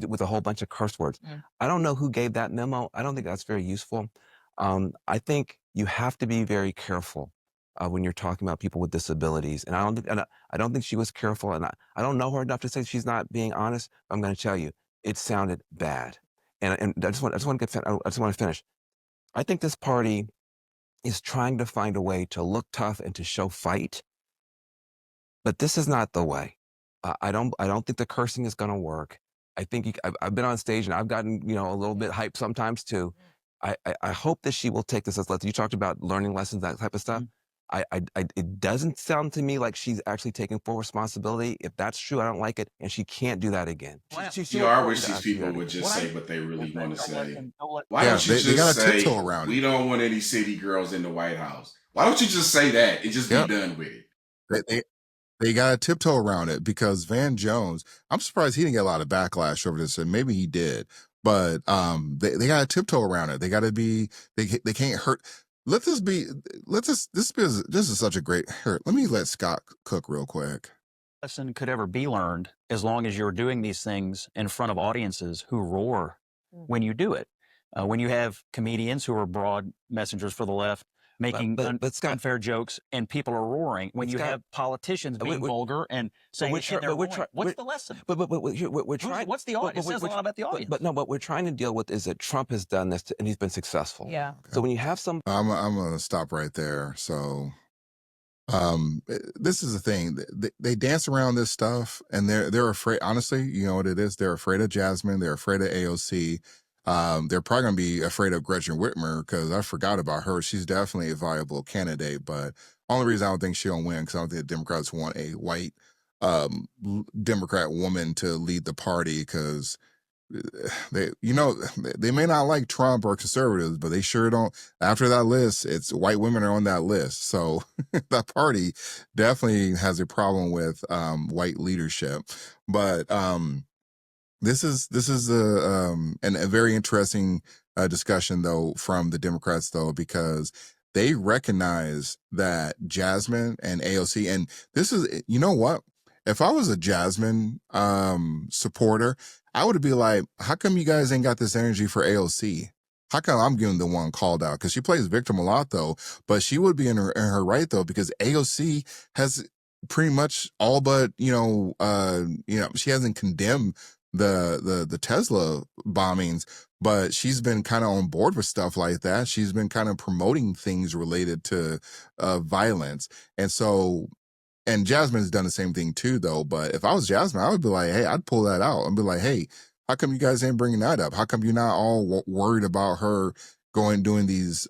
with a whole bunch of curse words. I don't know who gave that memo. I don't think that's very useful. I think you have to be very careful when you're talking about people with disabilities. And I don't think she was careful. And I don't know her enough to say she's not being honest. But I'm going to tell you, it sounded bad. And I just want to finish. I think this party is trying to find a way to look tough and to show fight. But this is not the way. I don't think the cursing is going to work. I think I've been on stage and I've gotten, a little bit hyped sometimes too. I hope that she will take this as lessons. You talked about learning lessons, that type of stuff. It doesn't sound to me like she's actually taking full responsibility. If that's true, I don't like it, and she can't do that again.
I wish these people would just say what they really want to say. Why
Yeah,
don't you
they got
just
a
say
tiptoe around
we
it.
don't want any city girls in the White House? Why don't you just say that and just
Yep.
be done with it?
They got a tiptoe around it because Van Jones, I'm surprised he didn't get a lot of backlash over this, and maybe he did. But they got a tiptoe around it. They got to be. They can't hurt. This is such a great. Here, let me let Scott cook real quick.
Lesson could ever be learned as long as you're doing these things in front of audiences who roar when you do it. When you have comedians who are broad messengers for the left making unfair jokes and people are roaring, when you have politicians being vulgar and saying what's the lesson?
We're trying.
What's the audience? It says a lot about the audience.
But no, what we're trying to deal with is that Trump has done this and he's been successful.
Yeah.
So when you have some,
I'm gonna stop right there. So, this is the thing. They dance around this stuff, and they're afraid. Honestly, you know what it is? They're afraid of Jasmine. They're afraid of AOC. They're probably gonna be afraid of Gretchen Whitmer because I forgot about her. She's definitely a viable candidate, but only reason I don't think she'll win because I don't think the Democrats want a white Democrat woman to lead the party because they may not like Trump or conservatives, but they sure don't. After that list, it's white women are on that list. So that party definitely has a problem with white leadership. But this is a very interesting discussion though from the Democrats though, because they recognize that Jasmine and AOC, and this is, you know what? If I was a Jasmine supporter, I would be like, how come you guys ain't got this energy for AOC? How come I'm getting the one called out? Because she plays victim a lot though, but she would be in her right though, because AOC has pretty much all but she hasn't condemned the Tesla bombings, but she's been kind of on board with stuff like that. She's been kind of promoting things related to violence. And so, and Jasmine's done the same thing too, though. But if I was Jasmine, I would be like, hey, I'd pull that out and be like, hey, how come you guys ain't bringing that up? How come you're not all worried about her doing these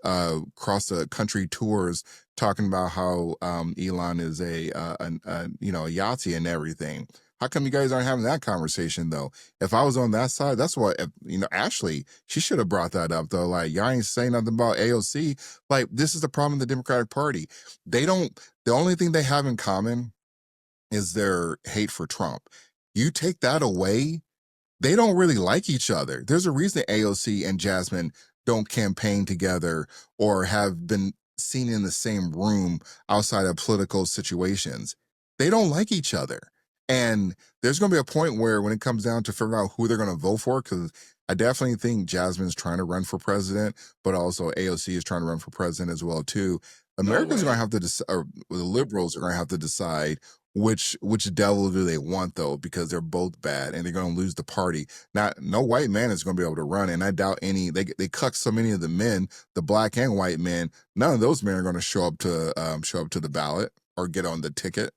cross the country tours, talking about how Elon is a Yahtzee and everything? How come you guys aren't having that conversation though? If I was on that side, that's what, Ashley, she should have brought that up though. Like, y'all ain't saying nothing about AOC. Like, this is the problem in the Democratic Party. The only thing they have in common is their hate for Trump. You take that away, they don't really like each other. There's a reason AOC and Jasmine don't campaign together or have been seen in the same room outside of political situations. They don't like each other. And there's going to be a point where when it comes down to figuring out who they're going to vote for, because I definitely think Jasmine's trying to run for president, but also AOC is trying to run for president as well too. Americans are going to have to decide, or the liberals are going to have to decide which devil do they want though, because they're both bad and they're going to lose the party. No white man is going to be able to run, and I doubt any. They cuck so many of the men, the black and white men. None of those men are going to show up to the ballot or get on the ticket.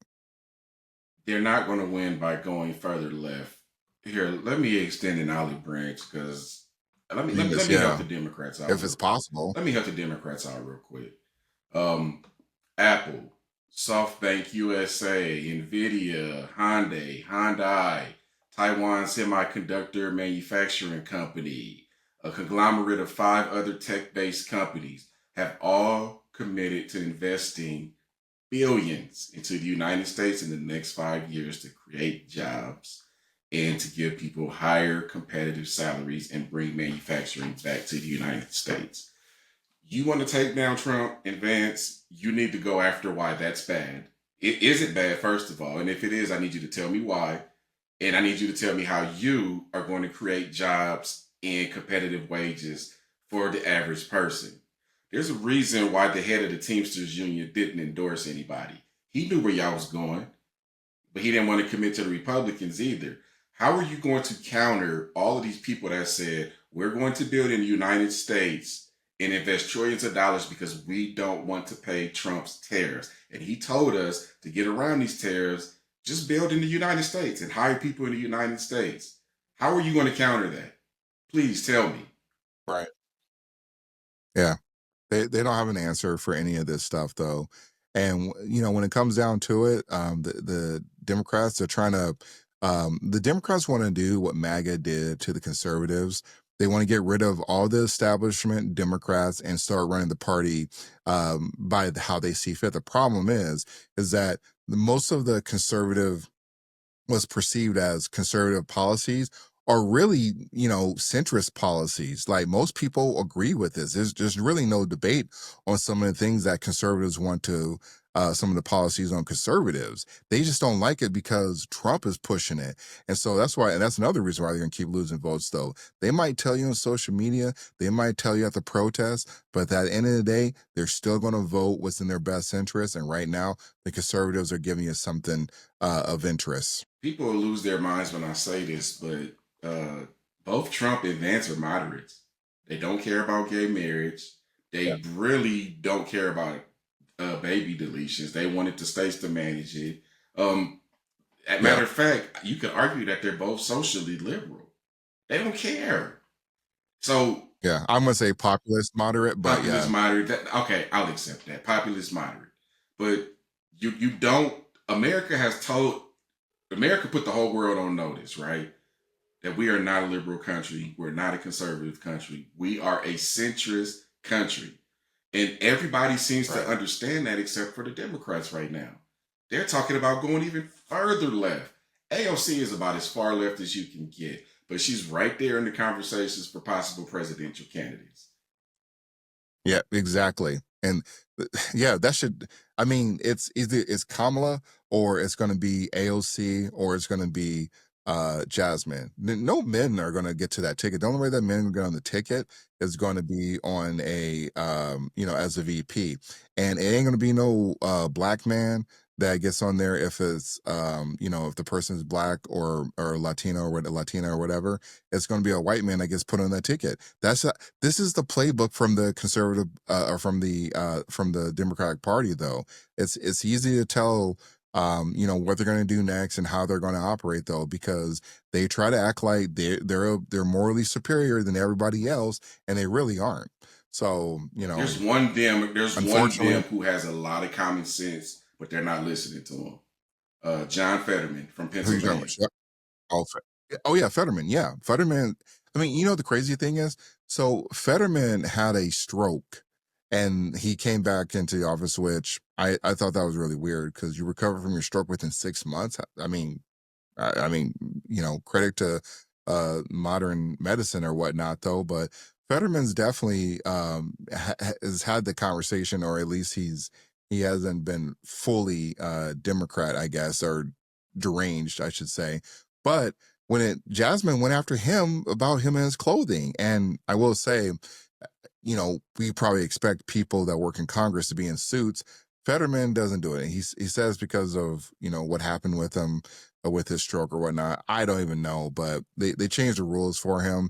They're not going to win by going further left. Here, let me extend an olive branch because let me help the Democrats out.
If it's possible.
Let me help the Democrats out real quick. Apple, SoftBank USA, Nvidia, Hyundai, Taiwan Semiconductor Manufacturing Company, a conglomerate of 5 other tech-based companies have all committed to investing billions into the United States in the next 5 years to create jobs and to give people higher competitive salaries and bring manufacturing back to the United States. You want to take down Trump and Vance, you need to go after why that's bad. Is it bad, first of all? And if it is, I need you to tell me why. And I need you to tell me how you are going to create jobs and competitive wages for the average person. There's a reason why the head of the Teamsters Union didn't endorse anybody. He knew where y'all was going, but he didn't want to commit to the Republicans either. How are you going to counter all of these people that said, we're going to build in the United States and invest trillions of dollars because we don't want to pay Trump's tariffs? And he told us to get around these tariffs, just build in the United States and hire people in the United States. How are you going to counter that? Please tell me.
Right. Yeah. They don't have an answer for any of this stuff though. And when it comes down to it, the Democrats are trying to the Democrats want to do what MAGA did to the conservatives. They want to get rid of all the establishment Democrats and start running the party by how they see fit. The problem is that most of the what's perceived as conservative policies are really, centrist policies. Like, most people agree with this. There's really no debate on some of the things that conservatives want to, some of the policies on conservatives. They just don't like it because Trump is pushing it. And so that's another reason why they're going to keep losing votes though. They might tell you on social media, they might tell you at the protests, but at the end of the day, they're still going to vote what's in their best interest. And right now, the conservatives are giving you something of interest.
People will lose their minds when I say this, but both Trump and Vance are moderates. They don't care about gay marriage. They really don't care about baby deletions. They wanted the states to manage it. Matter of fact, you could argue that they're both socially liberal. They don't care. So
yeah, I'm gonna say populist moderate, but
populist moderate. Okay, I'll accept that. Populist moderate. But you don't. America put the whole world on notice, right? that we are not a liberal country. We're not a conservative country. We are a centrist country. And everybody seems to understand that except for the Democrats right now. They're talking about going even further left. AOC is about as far left as you can get, but she's right there in the conversations for possible presidential candidates.
Yeah, exactly. And yeah, that should, I mean, it's either it's Kamala or it's going to be AOC or it's going to be Jasmine. No men are going to get to that ticket. The only way that men will get on the ticket is going to be on a as a VP. And it ain't going to be no black man that gets on there if it's if the person is black or Latino or Latina or whatever. It's going to be a white man that gets put on that ticket. This is the playbook from the conservative or from the Democratic Party, though. It's easy to tell what they're going to do next and how they're going to operate, though, because they try to act like they're morally superior than everybody else, and they really aren't. So
there's one Dem who has a lot of common sense, but they're not listening to him. John Fetterman from Pennsylvania.
Oh yeah, Fetterman. Yeah, Fetterman. I mean, the crazy thing is, so Fetterman had a stroke, and he came back into the office, which I thought that was really weird because you recover from your stroke within 6 months. I mean, credit to modern medicine or whatnot, though. But Fetterman's definitely has had the conversation, or at least he hasn't been fully Democrat, I guess, or deranged, I should say. But Jasmine went after him about him and his clothing, and I will say, we probably expect people that work in Congress to be in suits. Fetterman doesn't do it. He says because of what happened with him with his stroke or whatnot. I don't even know, but they changed the rules for him.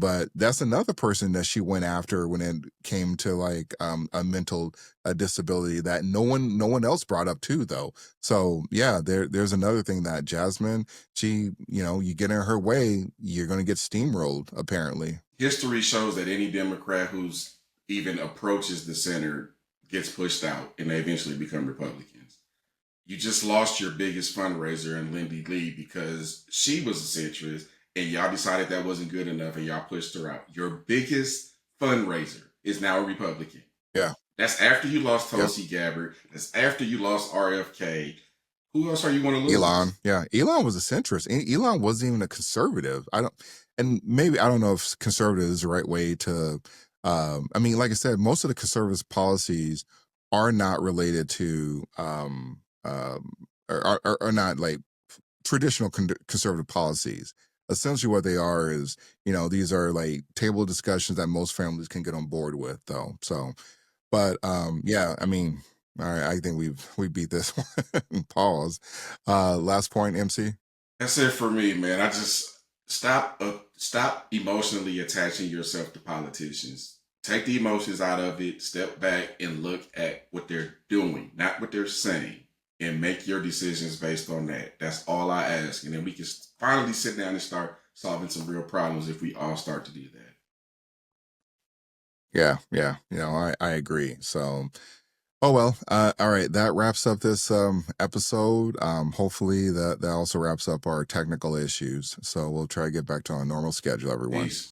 But that's another person that she went after when it came to like a mental disability that no one else brought up too, though. So yeah, there's another thing that Jasmine, she you get in her way, you're gonna get steamrolled apparently.
History shows that any Democrat who's even approaches the center gets pushed out, and they eventually become Republicans. You just lost your biggest fundraiser in Lindy Lee because she was a centrist, and y'all decided that wasn't good enough, and y'all pushed her out. Your biggest fundraiser is now a Republican.
Yeah.
That's after you lost Tulsi Gabbard. That's after you lost RFK. Who else are you going to lose?
Elon. Yeah. Elon was a centrist. Elon wasn't even a conservative. I don't know if conservative is the right way to, like I said, most of the conservative policies are not related to, are not like traditional conservative policies. Essentially what they are is, these are like table discussions that most families can get on board with, though. So, but yeah, all right, I think we beat this one. Pause. Last point, MC.
That's it for me, man. I just stop emotionally attaching yourself to politicians. Take the emotions out of it, step back and look at what they're doing, not what they're saying, and make your decisions based on that. That's all I ask. And then we can finally sit down and start solving some real problems if we all start to do that.
Yeah. I agree. So, oh well. All right. That wraps up this episode. Hopefully that also wraps up our technical issues. So we'll try to get back to our normal schedule, everyone.
Peace.